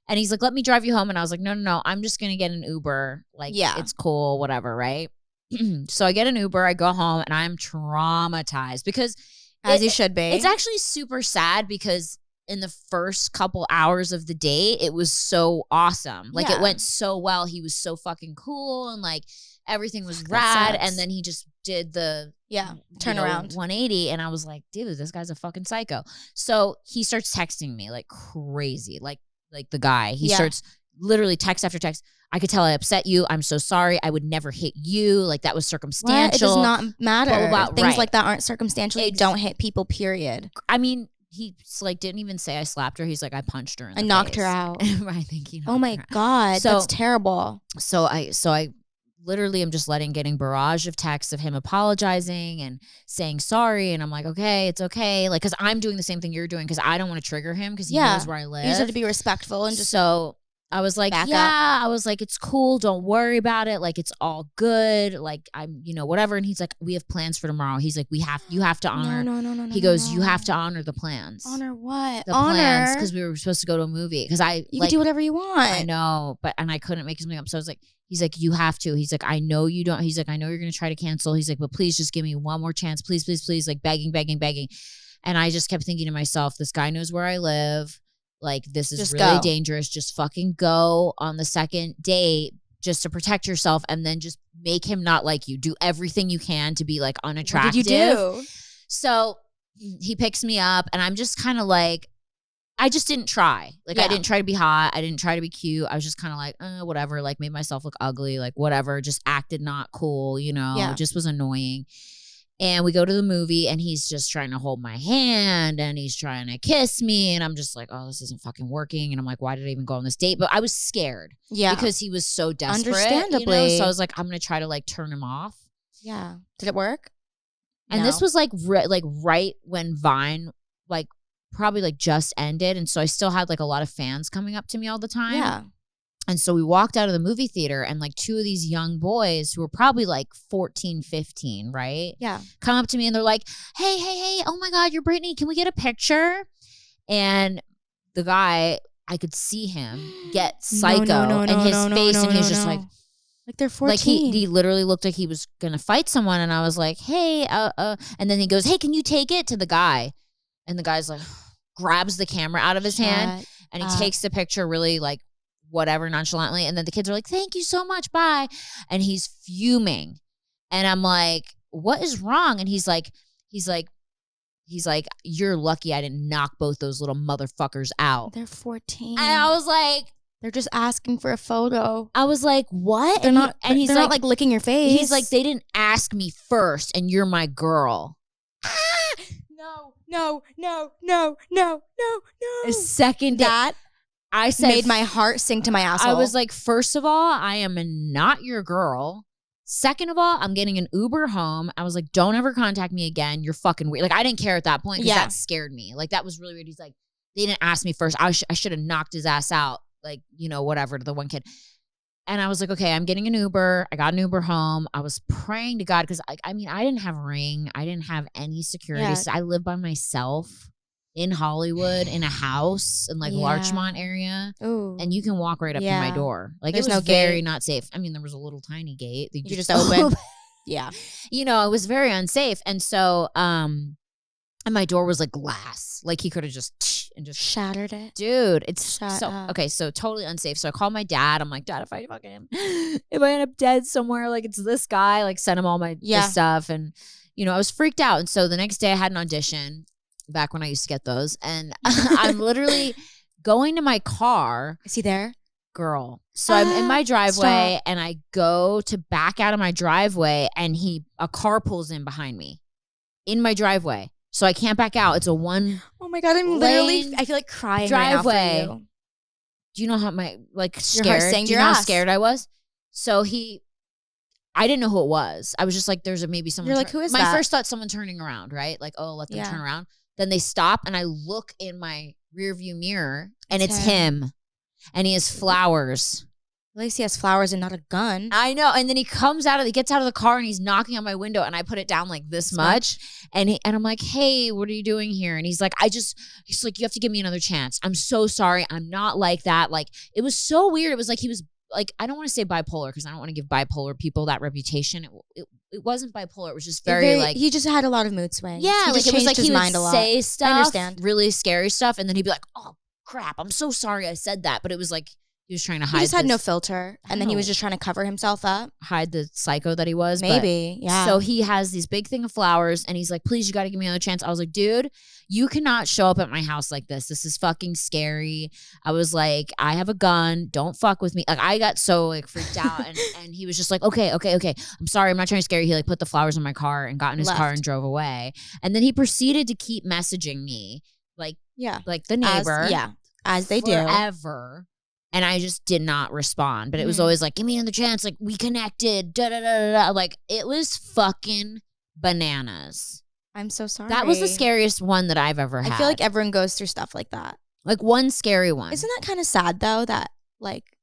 And he's like, let me drive you home. And I was like, no. I'm just going to get an Uber. Like, Yeah. it's cool, whatever, right? So I get an Uber. I go home and I'm traumatized because As you should be. it's actually super sad because in the first couple hours of the date, it was so awesome. Like, Yeah. it went so well. He was so fucking cool and like everything was That rad. sucks. And then he just did the turn around. 180. And I was like, dude, this guy's a fucking psycho. So he starts texting me like crazy, like the guy. He starts literally text after text. I could tell I upset you. I'm so sorry. I would never hit you. Like, that was circumstantial. What? It does not matter. Blah, blah, blah. Things Right. like that aren't circumstantial. You don't hit people, period. I mean, he like didn't even say I slapped her. He's like, I punched her in the knocked her face. out. I think he knocked Oh my her out. God. So- That's terrible. So I literally am just getting barrage of texts of him apologizing and saying sorry. And I'm like, okay, it's okay. Like, because I'm doing the same thing you're doing because I don't want to trigger him because he knows where I live. You just have to be respectful and just So I was like, back yeah, I was like, it's cool. Don't worry about it. Like, it's all good. Like, I'm, whatever. And he's like, we have plans for tomorrow. He's like, you have to honor. No. He goes, you have to honor the plans. Honor what? The honor. plans because we were supposed to go to a movie. Because You can do whatever you want. I know, and I couldn't make something up. So I was like, he's like, you have to. He's like, I know you don't. He's like, I know you're going to try to cancel. He's like, but please just give me one more chance. Please, please, please. Like, begging. And I just kept thinking to myself, this guy knows where I live. Like, this is Just really go. dangerous. Just fucking go on the second date just to protect yourself and then just make him not like you. Do everything you can to be like unattractive. What did you do? So he picks me up and I'm just kind of like, I just didn't try. Like, I didn't try to be hot. I didn't try to be cute. I was just kind of like, whatever. Like, made myself look ugly. Like, whatever. Just acted not cool, Yeah. Just was annoying. And we go to the movie and he's just trying to hold my hand and he's trying to kiss me. And I'm just like, oh, this isn't fucking working. And I'm like, why did I even go on this date? But I was scared. Yeah. Because he was so desperate. Understandably. So I was like, I'm going to try to like turn him off. Yeah. Did it work? And No. this was like right when Vine like probably like just ended. And so I still had like a lot of fans coming up to me all the time. Yeah. And so we walked out of the movie theater and like two of these young boys who were probably like 14, 15, right? Yeah. Come up to me and they're like, hey, oh my God, you're Brittany. Can we get a picture? And the guy, I could see him get psycho in his face and he's just like they're 14. like he literally looked like he was gonna fight someone. And I was like, hey, and then he goes, hey, can you take it to the guy? And the guy's like, grabs the camera out of his hand and he takes the picture really like whatever nonchalantly. And then the kids are like, thank you so much, bye. And he's fuming. And I'm like, what is wrong? And he's like, you're lucky I didn't knock both those little motherfuckers out. They're 14. And I was like, they're just asking for a photo. I was like, what? They're not. And he's they're not like licking your face. He's like, they didn't ask me first, and you're my girl. No. A second That I said, made my heart sink to my asshole. I was like, first of all, I am not your girl. Second of all, I'm getting an Uber home. I was like, don't ever contact me again. You're fucking weird. Like, I didn't care at that point because that scared me. Like, that was really weird. He's like, they didn't ask me first. I should have knocked his ass out. Like, whatever, to the one kid. And I was like, okay, I'm getting an Uber. I got an Uber home. I was praying to God because, I didn't have a ring. I didn't have any security. Yeah. So I live by myself. in Hollywood in a house in like Larchmont area. Ooh. And you can walk right up to my door. Like There's it was no very gate. not safe. I mean, there was a little tiny gate. You just open. Yeah. You know, it was very unsafe. And so, and my door was like glass. Like he could have just shattered it. Dude, it's Shut so up. okay, so totally unsafe. So I called my dad. I'm like, Dad, if I end up dead somewhere, like it's this guy, like send him all my this stuff. And you know, I was freaked out. And so the next day I had an audition back when I used to get those. And I'm literally going to my car. Is he there? Girl. So I'm in my driveway and I go to back out of my driveway and a car pulls in behind me in my driveway. So I can't back out. It's a one. Oh my God. I'm literally, I feel like crying driveway. right now for you. Do you know how my, like, Your heart scared? sank Do you your know how ass. scared I was? So I didn't know who it was. I was just like, there's maybe someone. You're like, who is my that? first thought, someone turning around, right? Like, oh, let them turn around. Then they stop and I look in my rear view mirror and it's him. And he has flowers. At least he has flowers and not a gun. I know. And then he gets out of the car and he's knocking on my window and I put it down like this much. And I'm like, hey, what are you doing here? And he's like, he's like, you have to give me another chance. I'm so sorry. I'm not like that. Like, it was so weird. It was like, he was like, I don't want to say bipolar because I don't want to give bipolar people that reputation. It wasn't bipolar. It was just very like. He just had a lot of mood swings. Yeah. He Like just it was like his he mind would a lot. say stuff. I understand. Really scary stuff. And then he'd be like, oh, crap. I'm so sorry I said that. But it was like. He was trying to hide. He just had no filter, and then he was just trying to cover himself up. Hide the psycho that he was. Maybe, yeah. So he has these big thing of flowers, and he's like, please, you got to give me another chance. I was like, dude, you cannot show up at my house like this. This is fucking scary. I was like, I have a gun. Don't fuck with me. Like, I got so like freaked out, and he was just like, okay. I'm sorry. I'm not trying to scare you. He like put the flowers in my car and got in his car and drove away. And then he proceeded to keep messaging me, like the neighbor. As they do. Forever. And I just did not respond. But it was always like, give me another chance. Like, we connected. Da-da-da-da-da. Like, it was fucking bananas. I'm so sorry. That was the scariest one that I've ever had. I feel like everyone goes through stuff like that. Like, one scary one. Isn't that kind of sad, though, that, like,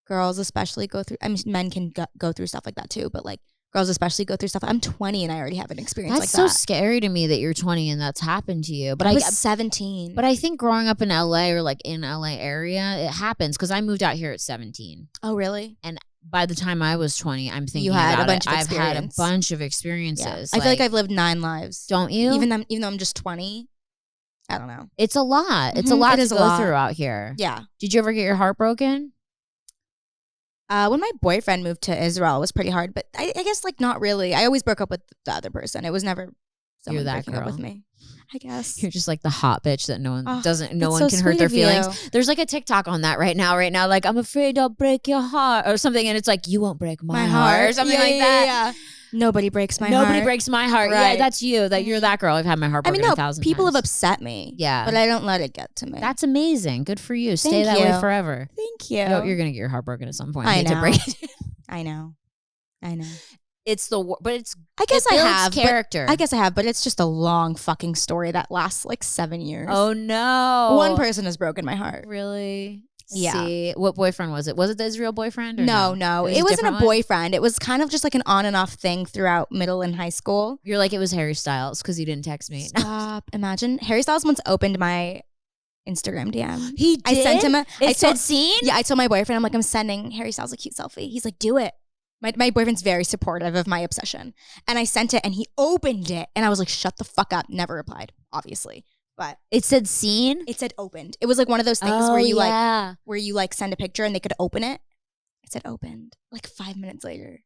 girls especially go through... I mean, men can go through stuff like that, too. But, like, girls especially go through stuff. I'm 20 and I already have an experience like that. That's so scary to me that you're 20 and that's happened to you. But I was 17. But I think growing up in LA or like in LA area, it happens because I moved out here at 17. Oh, really? And by the time I was 20, I'm thinking you had about a bunch it. Of I've had a bunch of experiences. Yeah. I feel like I've lived 9 lives. Don't you? Even though I'm just 20. I don't know. It's a lot. It's a lot to go through out here. Yeah. Did you ever get your heart broken? When my boyfriend moved to Israel, it was pretty hard, but I guess like not really. I always broke up with the other person. It was never someone breaking up with me. I guess you're just like the hot bitch that no one so can hurt their feelings. You. There's like a TikTok on that right now. Like, I'm afraid I'll break your heart or something, and it's like, you won't break my heart or something like that. Yeah. Nobody breaks my heart. Nobody breaks my heart. Right. Yeah, that's you. You're that girl. I've had my heart broken 1,000 people times. have upset me. Yeah. But I don't let it get to me. That's amazing. Good for you. Stay that way forever. Thank you. You're going to get your heart broken at some point. I hate know. to break it. I know. It's but it's. I guess I have character. I guess I have, but it's just a long fucking story that lasts like 7 years. Oh no! One person has broken my heart. Really? Yeah. See, what boyfriend was it? Was it the Israel boyfriend? Or no. It wasn't a boyfriend. It was kind of just like an on and off thing throughout middle and high school. You're like, it was Harry Styles because he didn't text me. Stop. Imagine Harry Styles once opened my Instagram DM. He did? I sent him It said scene? Yeah, I told my boyfriend, I'm like, I'm sending Harry Styles a cute selfie. He's like, do it. My boyfriend's very supportive of my obsession. And I sent it and he opened it. And I was like, shut the fuck up. Never replied, obviously. But it said scene? It said opened. It was like one of those things where you like send a picture and they could open it. It said opened like 5 minutes later.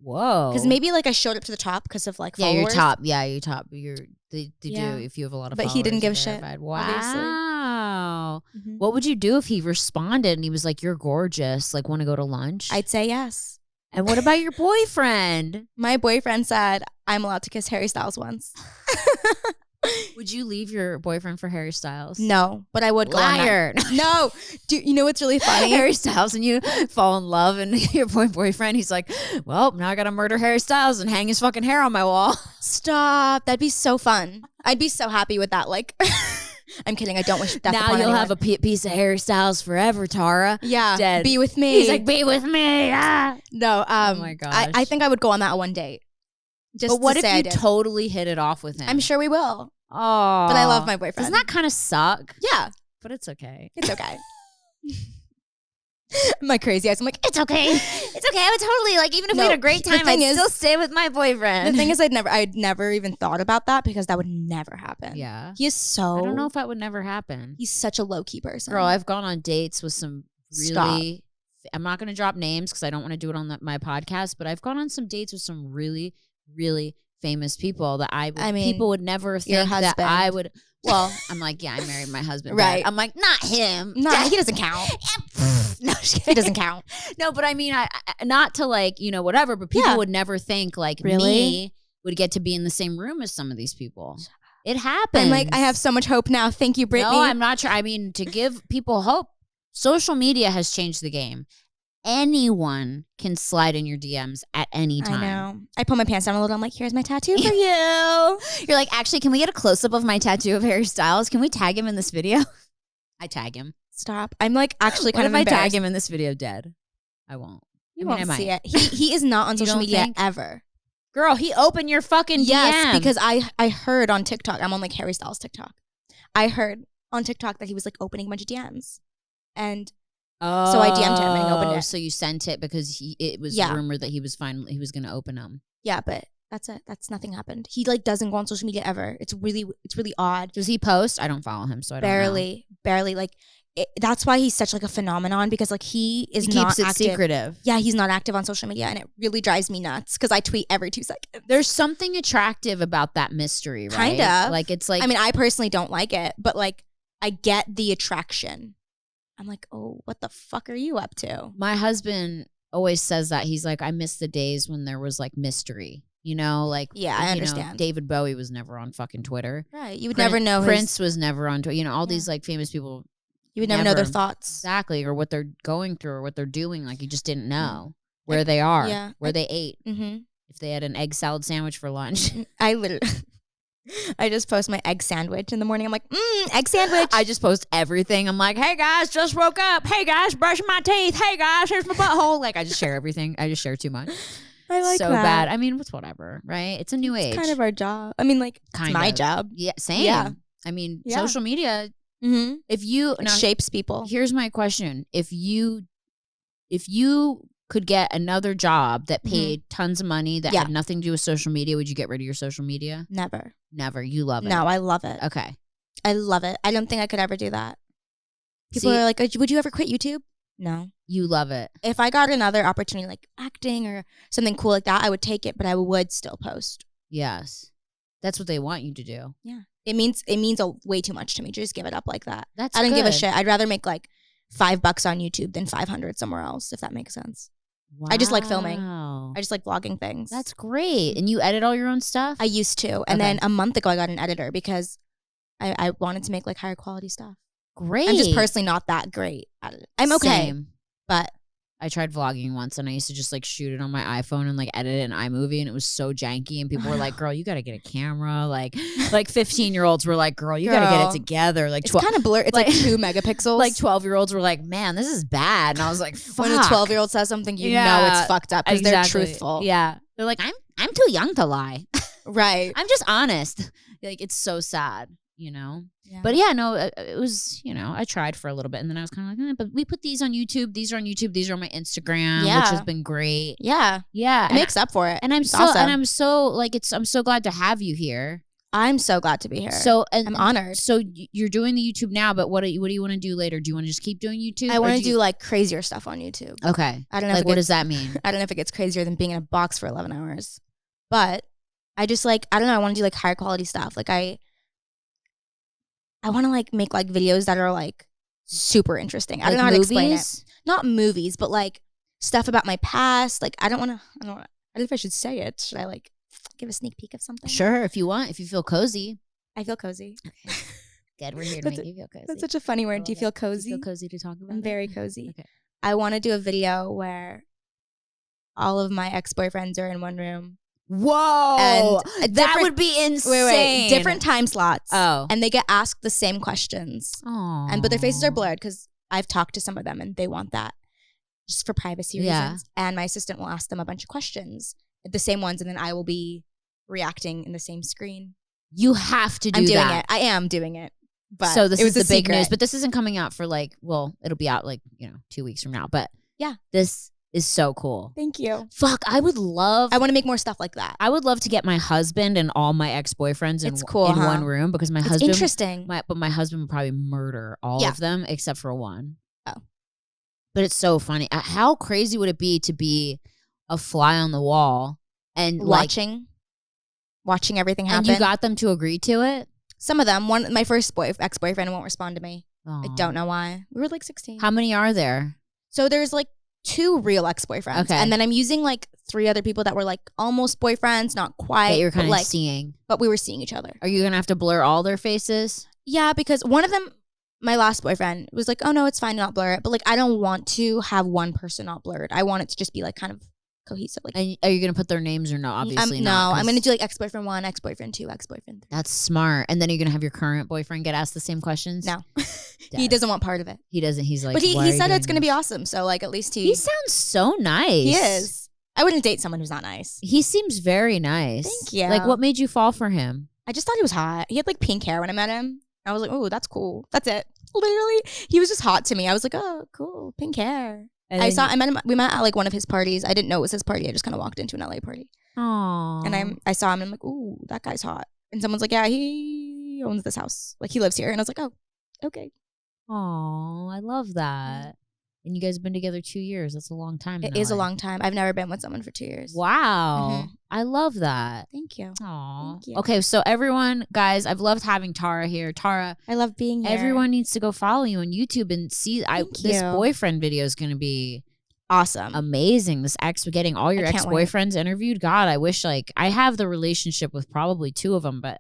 Whoa. Because maybe like I showed up to the top because of like followers. Yeah, you're top. Yeah, you're top. They do if you have a lot of followers. But he didn't give a shit. Wow. Mm-hmm. What would you do if he responded and he was like, you're gorgeous, like want to go to lunch? I'd say yes. And what about your boyfriend? My boyfriend said, I'm allowed to kiss Harry Styles once. Would you leave your boyfriend for Harry Styles? No, but I would go on Liar. No. You know what's really funny? Harry Styles and you fall in love and your boyfriend, he's like, well, now I got to murder Harry Styles and hang his fucking hair on my wall. Stop. That'd be so fun. I'd be so happy with that. Like, I'm kidding. I don't wish that now you'll have a piece of Harry Styles forever, Tara. Yeah. Dead. Be with me. He's like, be with me. Ah. No. Oh my gosh. I think I would go on that one date. But what if you totally hit it off with him? I'm sure we will. Oh. But I love my boyfriend. Doesn't that kind of suck? Yeah. But it's okay. It's okay. My crazy eyes. I'm like, it's okay. It's okay. I would totally, like, even if we No, had a great the time, thing I'd is- still stay with my boyfriend. The thing is, I'd never even thought about that because that would never happen. Yeah. He is so. I don't know if that would never happen. He's such a low key person. Girl, I've gone on dates with some really, I'm not going to drop names because I don't want to do it on my podcast, but I've gone on some dates with some really, really famous people that people would never think that I would. Well, I'm like, yeah, I married my husband. Right. But I'm like, not him. No, he doesn't count. No, He doesn't count. No, but I mean, I not to like, whatever, but people would never think like me would get to be in the same room as some of these people. It happens. I'm like, I have so much hope now. Thank you, Brittany. No, I'm not sure. I mean, to give people hope, social media has changed the game. Anyone can slide in your DMs at any time. I know. I pull my pants down a little. I'm like, here's my tattoo for you. You're like, actually, can we get a close-up of my tattoo of Harry Styles? Can we tag him in this video? I tag him. Stop. I'm like actually kind What of if I embarrassed. tag him in this video dead? I won't. You I mean, won't I see might. it. He is not on You social don't media think? ever. Girl, he opened your fucking DM. Yes, because I heard on TikTok. I'm on like Harry Styles TikTok. I heard on TikTok that he was like opening a bunch of DMs, and so I DM'd him and he opened it. So you sent it because it was rumored that he was going to open them. Yeah, but that's it. That's nothing happened. He like doesn't go on social media ever. It's really odd. Does he post? I don't follow him, so I don't know. Barely. Like that's why he's such like a phenomenon because like he not keeps it active. secretive. Yeah, he's not active on social media, and it really drives me nuts because I tweet every 2 seconds. There's something attractive about that mystery, right? Kind of. Like it's like I mean, I personally don't like it, but like I get the attraction. I'm like, oh, what the fuck are you up to? my husband always says that. He's like, I miss the days when there was like mystery. Like Yeah, I understand. David Bowie was never on fucking Twitter. Right. You would never know Prince was never on Twitter. All these like famous people. You would never know their thoughts. Exactly, or what they're going through or what they're doing. Like you just didn't know where they are, where they ate, if they had an egg salad sandwich for lunch. I just post my egg sandwich in the morning. I'm like, egg sandwich. I just post everything. I'm like, hey guys, just woke up. Hey guys, brushing my teeth. Hey guys, here's my butthole. Like I just share everything. I just share too much. I like so that. bad. I mean, it's whatever, right? It's a new age. It's kind of our job. I mean, like, it's my job. Yeah, same. Yeah. I mean, Yeah. social media. Mm-hmm. If you It shapes people. here's my question: If you could get another job that paid tons of money that had nothing to do with social media, would you get rid of your social media? Never. Never. You love it. No, I love it. Okay. I love it. I don't think I could ever do that. People are like, would you ever quit YouTube? No. You love it. If I got another opportunity like acting or something cool like that, I would take it, but I would still post. Yes. That's what they want you to do. Yeah. It means way too much to me to just give it up like that. That's I don't give a good. shit. I'd rather make like $5 on YouTube than 500 somewhere else, if that makes sense. I just like filming. Wow. I just like vlogging things. That's great. And you edit all your own stuff? I used to. And then a month ago I got an editor because I wanted to make like higher quality stuff. Great. I'm just personally not that great at it. I'm okay. Same. But I tried vlogging once and I used to just like shoot it on my iPhone and like edit it in iMovie and it was so janky and people were like, girl, you got to get a camera. Like 15-year-olds were like, girl, you got to get it together. Like it's kind of blurry. It's like 2 megapixels. Like 12-year-olds were like, man, this is bad. And I was like, fuck. When a 12-year-old says something, you know it's fucked up because they're truthful. Yeah. They're like, I'm too young to lie. Right. I'm just honest. Like, it's so sad, Yeah. But yeah, no, it was, I tried for a little bit and then I was kind of like, but we put these on YouTube. These are on YouTube. These are on my Instagram, which has been great. Yeah. Yeah. It makes up for it. And I'm I'm so glad to have you here. I'm so glad to be here. So I'm honored. So you're doing the YouTube now, but what do you want to do later? Do you want to just keep doing YouTube? I want to do like crazier stuff on YouTube. Okay. I don't know. Like, what does that mean? I don't know if it gets crazier than being in a box for 11 hours, but I just like, I don't know. I want to do like higher quality stuff. Like I want to like make like videos that are like super interesting. I don't know how to explain it. Not movies, but like stuff about my past. Like I don't know if I should say it. Should I like give a sneak peek of something? Sure, if you want, if you feel cozy. I feel cozy. Okay. Good, we're here to make you feel cozy. That's such a funny word. Do you feel cozy? Do you feel cozy to talk about I'm very cozy. Okay. I want to do a video where all of my ex-boyfriends are in one room. Whoa. And that would be insane. Different time slots. Oh. And they get asked the same questions. Oh. But their faces are blurred because I've talked to some of them and they want that just for privacy reasons. And my assistant will ask them a bunch of questions, the same ones, and then I will be reacting in the same screen. You have to do I'm doing that. it. I am doing it. But so this it is was the a big secret. news. But this isn't coming out for like, well, it'll be out like, 2 weeks from now. But yeah, this is so cool. Thank you. Fuck, I would love. I want to make more stuff like that. I would love to get my husband and all my ex-boyfriends in one room because my husband. Interesting. But my husband would probably murder all of them except for one. Oh. But it's so funny. How crazy would it be to be a fly on the wall and watching everything happen? And you got them to agree to it? Some of them. My first ex-boyfriend won't respond to me. Aww. I don't know why. We were like 16. How many are there? So there's like 2 real ex-boyfriends. Okay. And then I'm using like 3 other people that were like almost boyfriends, not quite. That you're kind of like, seeing. But we were seeing each other. Are you going to have to blur all their faces? Yeah, because one of them, my last boyfriend, was like, oh no, it's fine to not blur it. But like, I don't want to have one person not blurred. I want it to just be like kind of cohesive. Like, and are you going to put their names or no? Obviously no, not. I'm going to do like ex-boyfriend 1, ex-boyfriend 2, ex-boyfriend 3. That's smart. And then are you going to have your current boyfriend get asked the same questions? No. He doesn't want part of it. He doesn't. He's like, but he said it's going to be awesome. So like at least he sounds so nice. He is. I wouldn't date someone who's not nice. He seems very nice. Thank you. Like, what made you fall for him? I just thought he was hot. He had like pink hair when I met him. I was like, oh, that's cool. That's it. Literally, he was just hot to me. I was like, oh, cool, pink hair. And I met him. We met at like one of his parties. I didn't know it was his party. I just kind of walked into an LA party. Aww. And I saw him and I'm like, ooh, that guy's hot. And someone's like, yeah, he owns this house. Like he lives here. And I was like, oh, okay. Oh, I love that. And you guys have been together 2 years. That's a long time. It is a long time. I've never been with someone for 2 years. Wow. I love that. Thank you. Aw. Thank you. Okay, so everyone, guys, I've loved having Tara here. Tara, I love being here. everyone needs to go follow you on YouTube and see. This boyfriend video is going to be awesome, amazing. Getting all your ex-boyfriends interviewed. God, I wish I have the relationship with probably 2 of them, but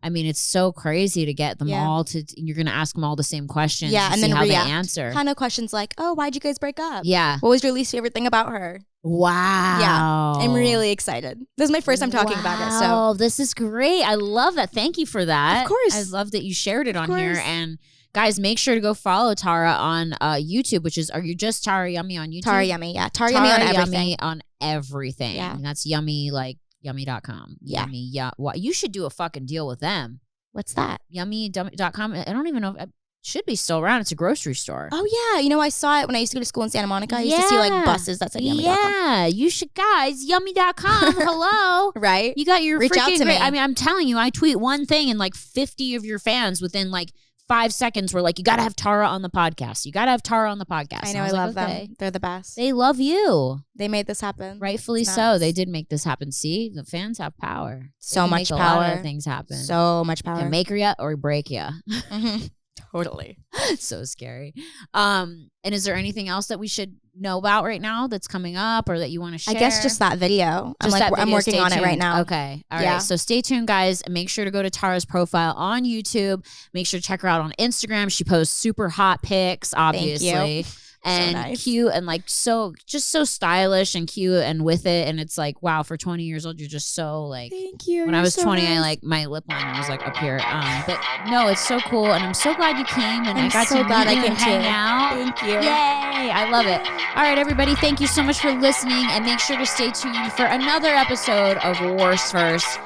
I mean, it's so crazy to get them all to. You're going to ask them all the same questions. Yeah, and see then how react. they answer. Kind of questions like, oh, why'd you guys break up? Yeah. What was your least favorite thing about her? Wow. Yeah. I'm really excited. This is my first time talking about it. So this is great. I love that. Thank you for that. Of course. I love that you shared it on here. And guys, make sure to go follow Tara on YouTube, which is, are you just Tara Yummy on YouTube? Tara Yummy, yeah. Tara Yummy on everything. Yummy on everything. Yeah. And that's yummy, like yummy.com. Yeah. Yummy. Yeah. You should do a fucking deal with them. What's that? Yummy.com. I don't even know if it should be still around. It's a grocery store. Oh, yeah. I saw it when I used to go to school in Santa Monica. I used to see like buses that said yummy.com. Yeah. You should, guys. Yummy.com. Hello. Right? You got your Reach out to me. I mean, I'm telling you, I tweet one thing and like 50 of your fans within like 5 seconds were like, you got to have Tara on the podcast. You got to have Tara on the podcast. I know. I love them. They're the best. They love you. They made this happen. Rightfully so. They did make this happen. See, the fans have power. So much power. A lot of things happen. So much power. Can make ya or break ya. Mm-hmm. Totally. So scary. And is there anything else that we should know about right now that's coming up or that you want to share? I guess just that video. I'm working on it right now. Okay. All right. So stay tuned, guys. And make sure to go to Tara's profile on YouTube. Make sure to check her out on Instagram. She posts super hot pics, obviously. Thank you. And so nice. Cute and like so stylish and cute and with it. And it's like, wow, for 20 years old, you're just so like. Thank you. When I was 20, I like my lip line was like up here. But no, it's so cool. And I'm so glad you came and I got to meet you and hang out. Thank you. Yay. I love it. All right, everybody. Thank you so much for listening. And make sure to stay tuned for another episode of Worst First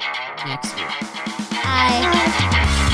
next week. Bye.